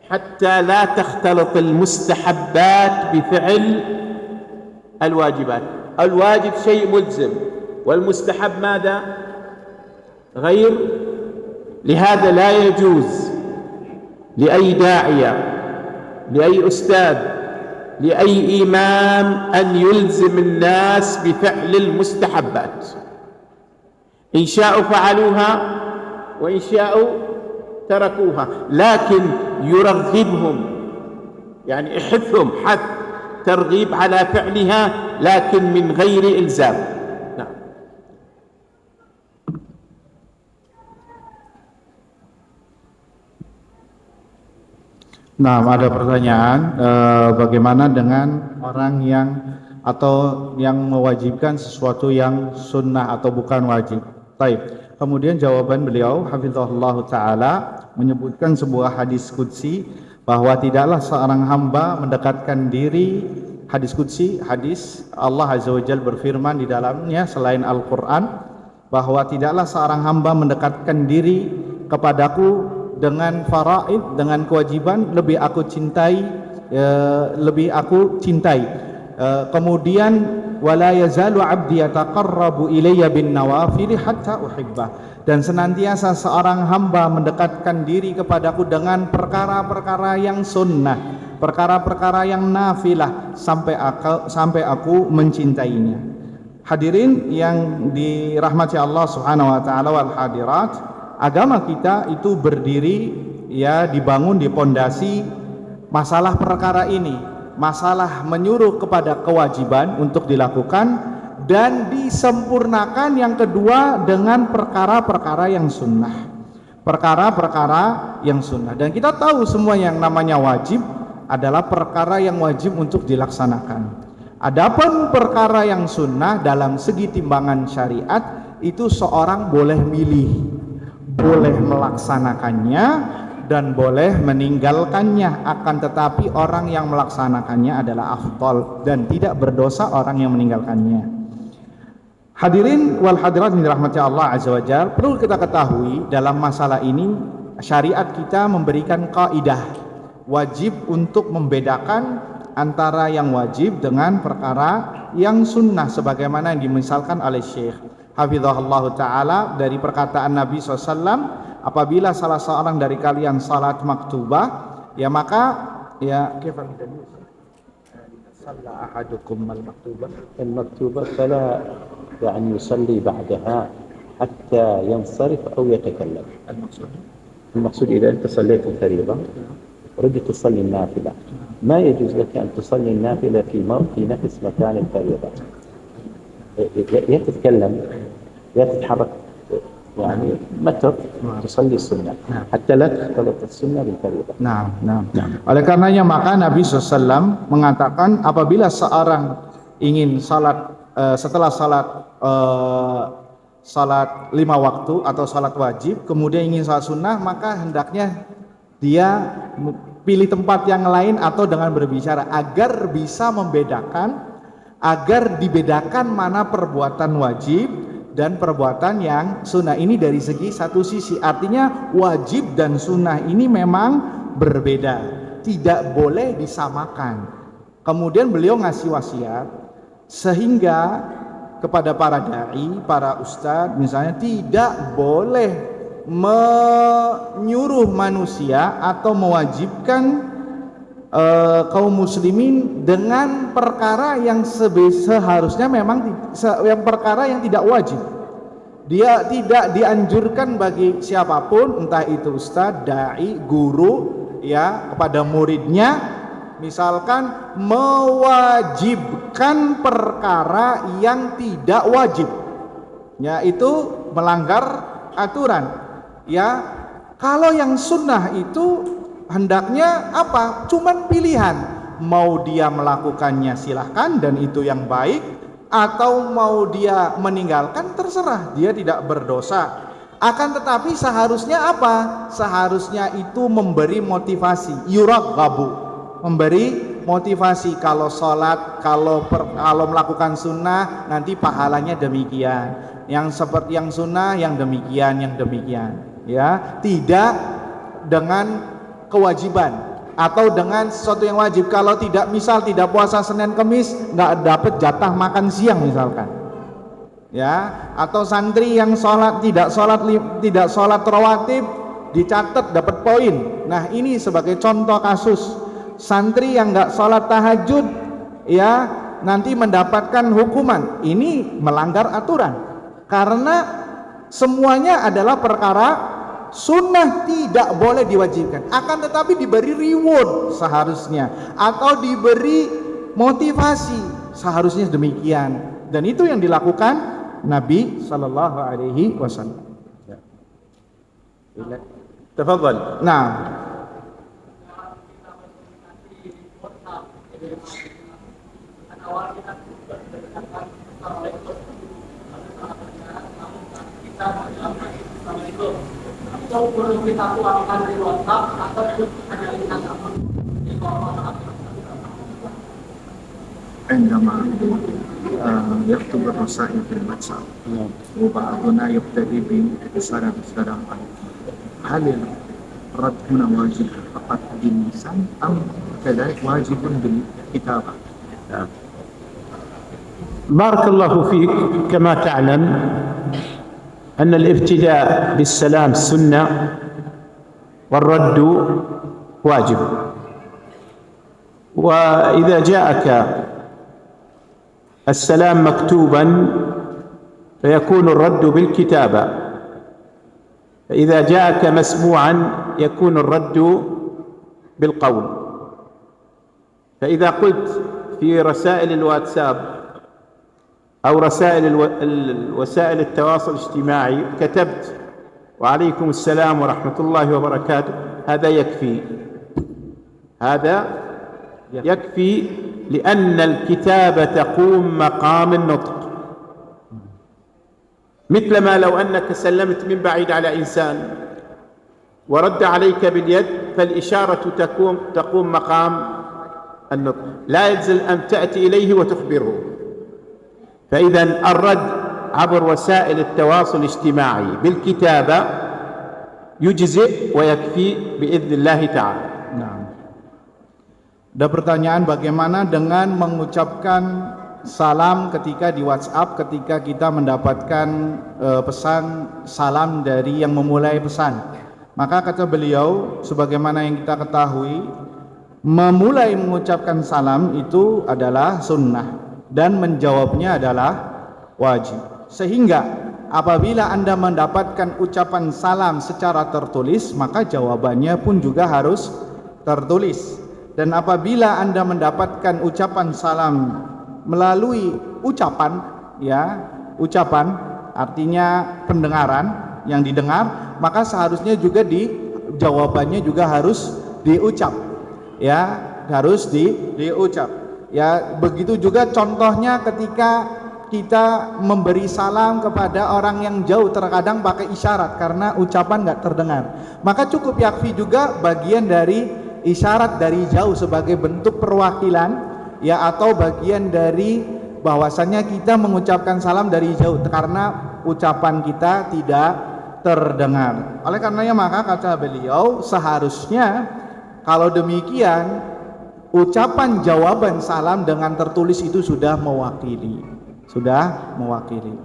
حتى لا تختلط المستحبات بفعل الواجبات. الواجب شيء ملزم والمستحب ماذا؟ غير. لهذا لا يجوز لأي داعية، لأي أستاذ، لأي إمام أن يلزم الناس بفعل المستحبات. إن شاءوا فعلوها وإن شاءوا تركوها، لكن يرغبهم، يعني يحثهم حث ترغيب على فعلها لكن من غير إلزام. نعم. Nah, ada pertanyaan, bagaimana dengan orang yang mewajibkan sesuatu yang sunnah atau bukan wajib? Baik. Kemudian jawaban beliau, hafizahullah ta'ala, menyebutkan sebuah hadis qudsi bahwa tidaklah seorang hamba mendekatkan diri, hadis qudsi, hadis Allah Azza wa Jalla berfirman di dalamnya selain Al-Quran, bahwa tidaklah seorang hamba mendekatkan diri kepadaku dengan faraid, dengan kewajiban lebih aku cintai. Kemudian wala yazalu 'abdi yataqarrabu ilayya bin nawafil hatta uhibbah, dan senantiasa seorang hamba mendekatkan diri kepadaku dengan perkara-perkara yang sunnah, perkara-perkara yang nafilah sampai aku mencintainya. Hadirin yang dirahmati Allah Subhanahu wa taala wal hadirat, agama kita itu berdiri, ya, dibangun di pondasi masalah perkara ini, masalah menyuruh kepada kewajiban untuk dilakukan dan disempurnakan yang kedua dengan perkara-perkara yang sunnah, perkara-perkara yang sunnah. Dan kita tahu semua yang namanya wajib adalah perkara yang wajib untuk dilaksanakan. Adapun perkara yang sunnah dalam segi timbangan syariat itu seorang boleh milih, boleh melaksanakannya dan boleh meninggalkannya, akan tetapi orang yang melaksanakannya adalah afdal dan tidak berdosa orang yang meninggalkannya. Hadirin wal hadirat yang dirahmati Allah Azza wa Jalla, perlu kita ketahui dalam masalah ini syariat kita memberikan kaidah wajib untuk membedakan antara yang wajib dengan perkara yang sunnah, sebagaimana yang dimisalkan oleh Syekh hafizahullah ta'ala dari perkataan Nabi SAW, apabila salah seorang dari kalian salat maktubah, ya maka ya salla ahadukum المكتوبة فلا يعني يصلي بعدها حتى ينصرف أو يتكلم. المقصود إذا أنت صليت الفريضة وردت تصلي النافلة، ما يجوز لك أن تصلي النافلة في نفس مكان الفريضة، يا تتكلم يا تتحرك، يعني متى تصلي السنة حتى لا تختلط السنة بالفريضة. Nah. Oleh karenanya maka Nabi SAW mengatakan apabila seorang ingin salat setelah salat 5 waktu atau salat wajib kemudian ingin salat sunnah, maka hendaknya dia pilih tempat yang lain atau dengan berbicara agar bisa membedakan, agar dibedakan mana perbuatan wajib dan perbuatan yang sunnah. Ini dari segi satu sisi, artinya wajib dan sunnah ini memang berbeda, tidak boleh disamakan. Kemudian beliau ngasih wasiat sehingga kepada para dai, para ustadz misalnya, tidak boleh menyuruh manusia atau mewajibkan kaum muslimin dengan perkara yang seharusnya memang yang perkara yang tidak wajib. Dia tidak dianjurkan bagi siapapun, entah itu ustadz, dai, guru, ya, kepada muridnya, misalkan mewajibkan perkara yang tidak wajib, yaitu melanggar aturan. Ya, kalau yang sunnah itu hendaknya apa? Cuman pilihan, mau dia melakukannya silahkan dan itu yang baik, atau mau dia meninggalkan terserah, dia tidak berdosa. Akan tetapi seharusnya apa? Seharusnya itu memberi motivasi, yuraghabu, memberi motivasi. Kalau sholat, kalau melakukan sunnah nanti pahalanya demikian, yang seperti yang sunnah yang demikian, ya, tidak dengan kewajiban atau dengan sesuatu yang wajib. Kalau tidak, misal tidak puasa Senin Kemis, nggak dapat jatah makan siang misalkan, ya. Atau santri yang tidak sholat rawatib dicatat dapat poin. Nah, ini sebagai contoh kasus santri yang nggak sholat tahajud, ya, nanti mendapatkan hukuman. Ini melanggar aturan karena semuanya adalah perkara sunnah, tidak boleh diwajibkan. Akan tetapi diberi reward seharusnya, atau diberi motivasi seharusnya demikian. Dan itu yang dilakukan Nabi Sallallahu Alaihi Wasallam. Tafadhal. Nah, atau perlu kita tuangkan di WhatsApp atau hanya lihat apa? عندما يكتب الرسائل في الواتساب وبعضنا يبتدي بسلام عليكم، هل الرد هنا واجب فقط باللسان أم كذلك واجب بالكتابة؟ بارك الله فيك. كما تعلم أن الابتداء بالسلام سنة والرد واجب. وإذا جاءك السلام مكتوبا فيكون الرد بالكتابة، فإذا جاءك مسموعا يكون الرد بالقول. فإذا قلت في رسائل الواتساب أو رسائل وسائل التواصل الاجتماعي كتبت وعليكم السلام ورحمة الله وبركاته، هذا يكفي لأن الكتابة تقوم مقام النطق. مثلما لو أنك سلمت من بعيد على إنسان ورد عليك باليد، فالإشارة تقوم مقام النطق، لا يلزم أن تأتي إليه وتخبره. فإذا الرد عبر وسائل التواصل الاجتماعي بالكتابة يجزئ ويكفي بإذن الله تعالى. nah. Ada pertanyaan, bagaimana dengan mengucapkan salam ketika di WhatsApp, ketika kita mendapatkan pesan salam dari yang memulai pesan? Maka kata beliau, sebagaimana yang kita ketahui, memulai mengucapkan salam itu adalah sunnah dan menjawabnya adalah wajib. Sehingga apabila Anda mendapatkan ucapan salam secara tertulis, maka jawabannya pun juga harus tertulis. Dan apabila Anda mendapatkan ucapan salam melalui ucapan, ya, ucapan artinya pendengaran yang didengar, maka seharusnya juga jawabannya juga harus diucap, ya, harus diucap. Ya, begitu juga contohnya ketika kita memberi salam kepada orang yang jauh, terkadang pakai isyarat karena ucapan nggak terdengar, maka cukup yakfi juga bagian dari isyarat dari jauh sebagai bentuk perwakilan, ya, atau bagian dari bahwasannya kita mengucapkan salam dari jauh karena ucapan kita tidak terdengar. Oleh karenanya maka kata beliau, seharusnya kalau demikian ucapan jawaban salam dengan tertulis itu sudah mewakili.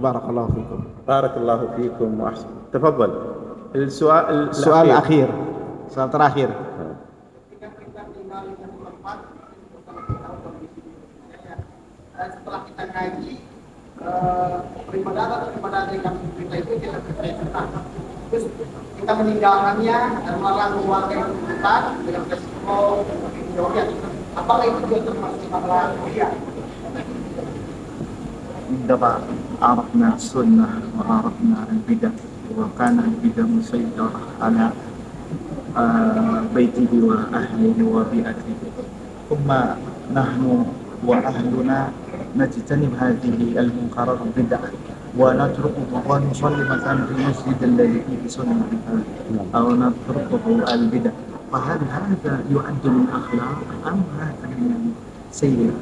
Barakallahu fikum. Barakallahu fikum wa ahsan. Tafadhal. Soal akhir. Soal terakhir. Setelah kita ngaji, peribadatan yang kita itu tidak sesuai sunnah. Terus kita meninggalkannya dan melarang keluarga itu bukan dengan resiko jauhnya. Apakah itu juga termasuk melarang dia? عندما عرفنا السنة وعرفنا البدع وكان البدع مسيطرة على بيته وأهله وبيئته ثم نحن وأهلنا نجتنب هذه المنكرات البدع ونتركه ونصلي مثلا في المسجد الذي فيه سنة أو نتركه البدع فهل هذا يعد من أخلاق أم هذا من سيء؟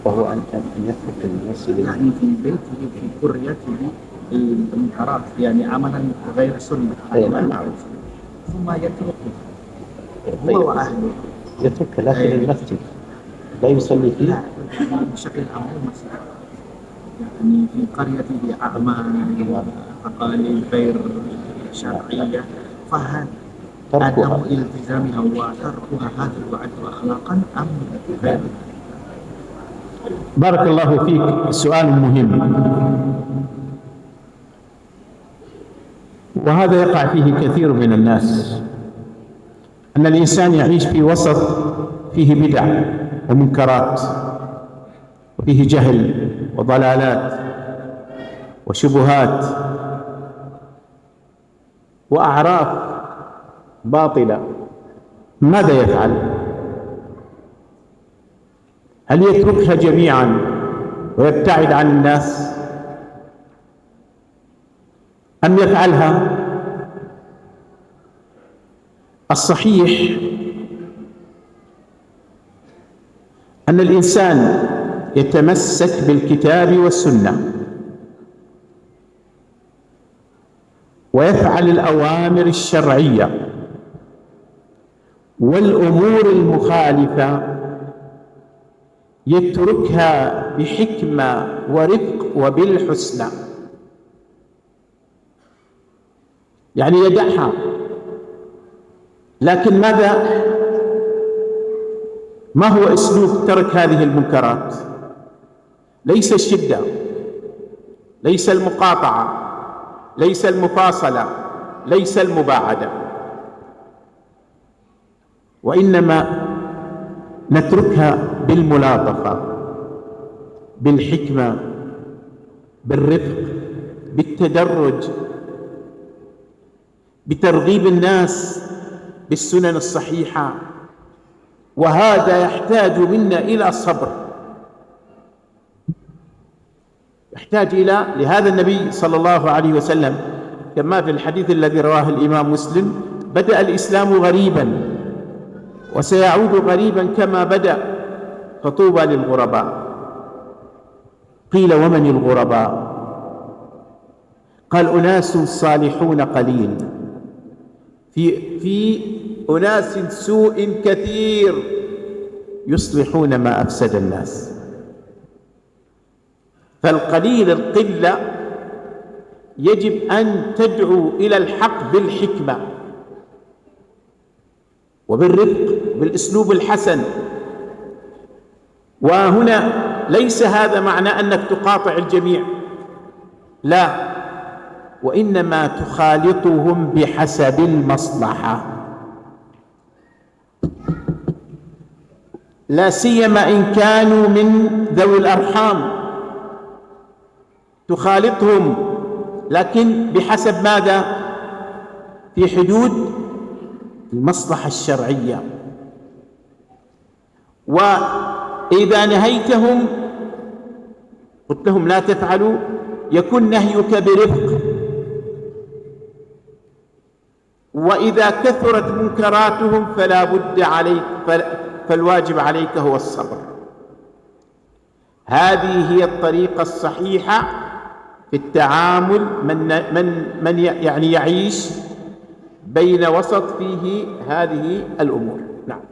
وهو أن يترك المسجد يعني في بيته في قريته المنكرات يعني عملا غير سنة معروف ثم يتركه هو طيب. وأهله يترك لكن المسجد لا يصلي فيه. لا بشكل عام يعني في قريته أعمال وتقاليد غير شرعية فهل عدم التزامها وتركها هذا يعد أخلاقا أم غير؟ بارك الله فيك، سؤال مهم، وهذا يقع فيه كثير من الناس، أن الإنسان يعيش في وسط فيه بدع ومنكرات وفيه جهل وضلالات وشبهات وأعراف باطلة. ماذا يفعل؟ هل يتركها جميعا ويبتعد عن الناس أم يفعلها؟ الصحيح أن الإنسان يتمسك بالكتاب والسنة ويفعل الأوامر الشرعية، والأمور المخالفة يتركها بحكمة ورفق وبالحسنى، يعني يدعها. لكن ما هو أسلوب ترك هذه المنكرات؟ ليس الشدة، ليس المقاطعة، ليس المفاصلة، ليس المباعدة، وإنما نتركها بالملاطفة، بالحكمة، بالرفق، بالتدرج، بترغيب الناس بالسنن الصحيحة، وهذا يحتاج منا إلى صبر، يحتاج لهذا النبي صلى الله عليه وسلم كما في الحديث الذي رواه الإمام مسلم: بدأ الإسلام غريبا وسيعود غريبا كما بدأ، فطوبى للغرباء. قيل: ومن الغرباء؟ قال: أناس صالحون قليل في أناس سوء كثير يصلحون ما أفسد الناس. فالقليل القلة يجب أن تدعو إلى الحق بالحكمة وبالرفق، بالأسلوب الحسن. وهنا ليس هذا معنى أنك تقاطع الجميع، لا، وإنما تخالطهم بحسب المصلحة، لا سيما إن كانوا من ذوي الأرحام، تخالطهم لكن بحسب ماذا؟ في حدود المصلحة الشرعية. وإذا نهيتهم قلت لهم لا تفعلوا، يكون نهيك برفق. وإذا كثرت منكراتهم فلا بد عليك، فالواجب عليك هو الصبر. هذه هي الطريقة الصحيحة في التعامل من يعني يعيش بين وسط فيه هذه الأمور. نعم.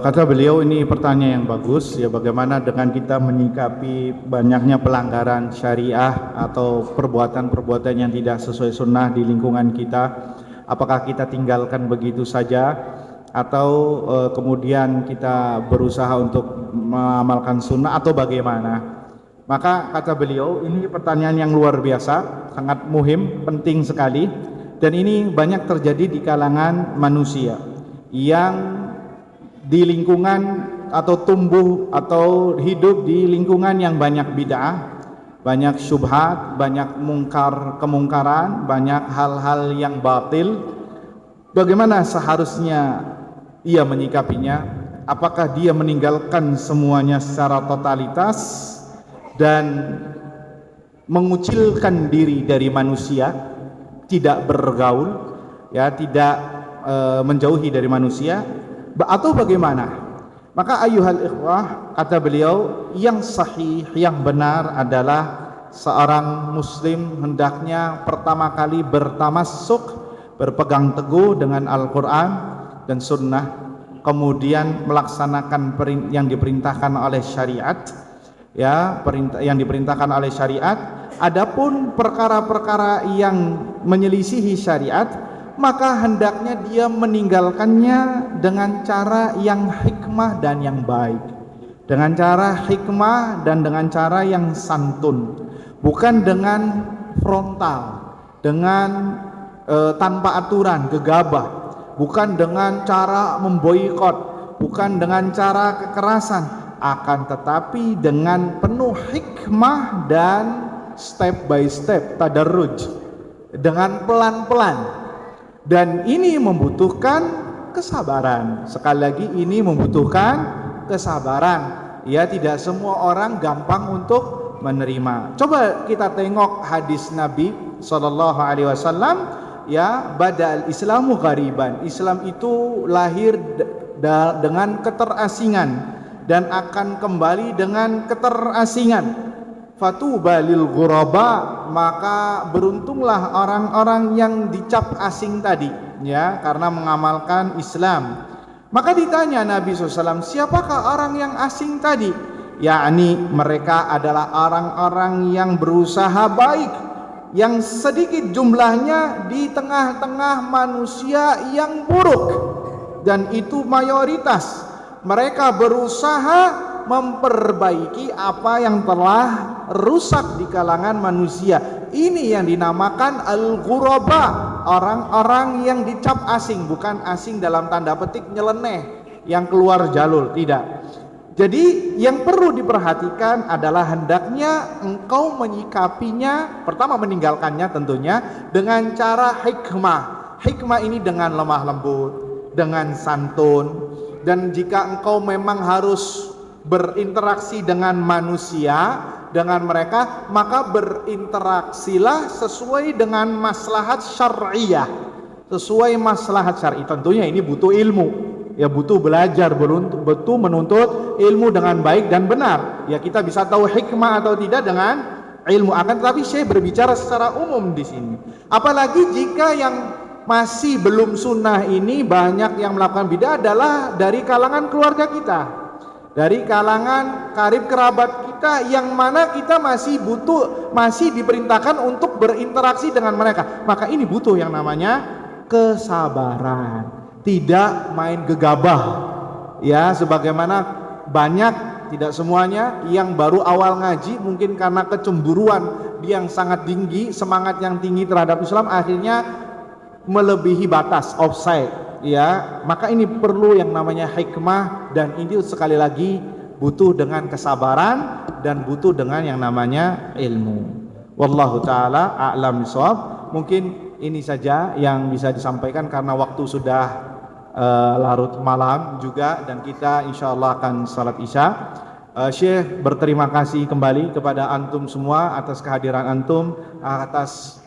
Kata beliau, ini pertanyaan yang bagus ya, bagaimana dengan kita menyikapi banyaknya pelanggaran syariah atau perbuatan-perbuatan yang tidak sesuai sunnah di lingkungan kita. Apakah kita tinggalkan begitu saja atau kemudian kita berusaha untuk mengamalkan sunnah atau bagaimana? Maka kata beliau, ini pertanyaan yang luar biasa, sangat muhim, penting sekali, dan ini banyak terjadi di kalangan manusia yang di lingkungan atau tumbuh atau hidup di lingkungan yang banyak bid'ah, banyak syubhat, banyak kemungkaran, banyak hal-hal yang batil. Bagaimana seharusnya ia menyikapinya? Apakah dia meninggalkan semuanya secara totalitas dan mengucilkan diri dari manusia, tidak bergaul, ya, tidak menjauhi dari manusia, atau bagaimana? Maka ayuhal ikhwah, kata beliau, yang sahih, yang benar adalah seorang muslim hendaknya pertama kali bertamassuk, berpegang teguh dengan Al-Quran dan Sunnah, kemudian melaksanakan yang diperintahkan oleh syariat, ya, yang diperintahkan oleh syariat. Adapun perkara-perkara yang menyelisihi syariat, maka hendaknya dia meninggalkannya dengan cara yang hikmah dan yang baik, dengan cara hikmah dan dengan cara yang santun, bukan dengan frontal, dengan tanpa aturan, gegabah, bukan dengan cara memboikot, bukan dengan cara kekerasan, akan tetapi dengan penuh hikmah dan step by step, tadarruj, dengan pelan-pelan. Dan ini membutuhkan kesabaran. Sekali lagi, ini membutuhkan kesabaran. Ya, tidak semua orang gampang untuk menerima. Coba kita tengok hadis Nabi SAW, ya, bada'al Islamu ghariban. Islam itu lahir dengan keterasingan dan akan kembali dengan keterasingan. Fatuba lil ghuraba, maka beruntunglah orang-orang yang dicap asing tadi, ya, karena mengamalkan Islam. Maka ditanya Nabi SAW, siapakah orang yang asing tadi? Yakni mereka adalah orang-orang yang berusaha baik, yang sedikit jumlahnya di tengah-tengah manusia yang buruk, dan itu mayoritas. Mereka berusaha memperbaiki apa yang telah rusak di kalangan manusia. Ini yang dinamakan al-ghuraba, orang-orang yang dicap asing, bukan asing dalam tanda petik nyeleneh yang keluar jalur, tidak. Jadi yang perlu diperhatikan adalah hendaknya engkau menyikapinya, pertama meninggalkannya tentunya dengan cara hikmah. Hikmah ini dengan lemah lembut, dengan santun, dan jika engkau memang harus berinteraksi dengan manusia, dengan mereka, maka berinteraksilah sesuai dengan maslahat syar'iyah, sesuai maslahat syar'i. Tentunya ini butuh ilmu, ya, butuh belajar, butuh menuntut ilmu dengan baik dan benar. Ya, kita bisa tahu hikmah atau tidak dengan ilmu. Akan tetapi saya berbicara secara umum di sini. Apalagi jika yang masih belum sunnah ini banyak yang melakukan bid'ah adalah dari kalangan keluarga kita, dari kalangan karib kerabat kita, yang mana kita masih diperintahkan untuk berinteraksi dengan mereka. Maka ini butuh yang namanya kesabaran, tidak main gegabah, ya, sebagaimana banyak, tidak semuanya, yang baru awal ngaji mungkin karena kecemburuan yang sangat tinggi, semangat yang tinggi terhadap Islam, akhirnya melebihi batas, offside, ya. Maka ini perlu yang namanya hikmah, dan ini sekali lagi butuh dengan kesabaran dan butuh dengan yang namanya ilmu. Wallahu taala a'lam bishawab. Mungkin ini saja yang bisa disampaikan karena waktu sudah larut malam juga, dan kita insyaallah akan salat isya. Syekh berterima kasih kembali kepada antum semua atas kehadiran antum, atas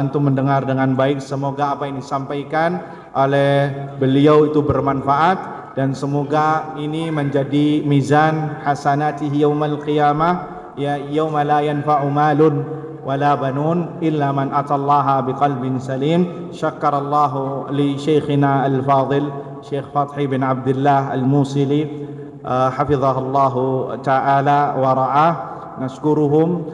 antum mendengar dengan baik. Semoga apa yang disampaikan oleh beliau itu bermanfaat, dan semoga ini menjadi mizan hasanatihi yaumal qiyamah, ya, yauma la yanfa'u malun wala banun illa man atallaha biqalbin salim. Syakarallahu li syekhina al-fadil Syekh Fathi bin Abdullah al-Musili, hafizahullahu ta'ala wa ra'ah. Nashkuruhum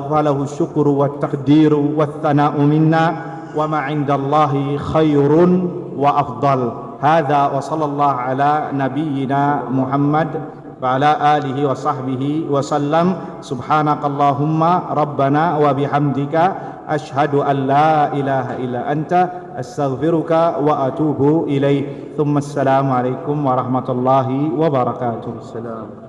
walahu syukru wa taqdiru wa thana'u minna wa ma indallahi khairun wa afdal. Hadza wa sallallahu ala nabiyyina Muhammad wa ala alihi wa sahbihi wa sallam. Subhanakallahumma rabbana wa bihamdika asyhadu an la ilaha illa anta astaghfiruka wa atubu ilaik. Tsumma assalamu alaikum warahmatullahi wabarakatuh. السلام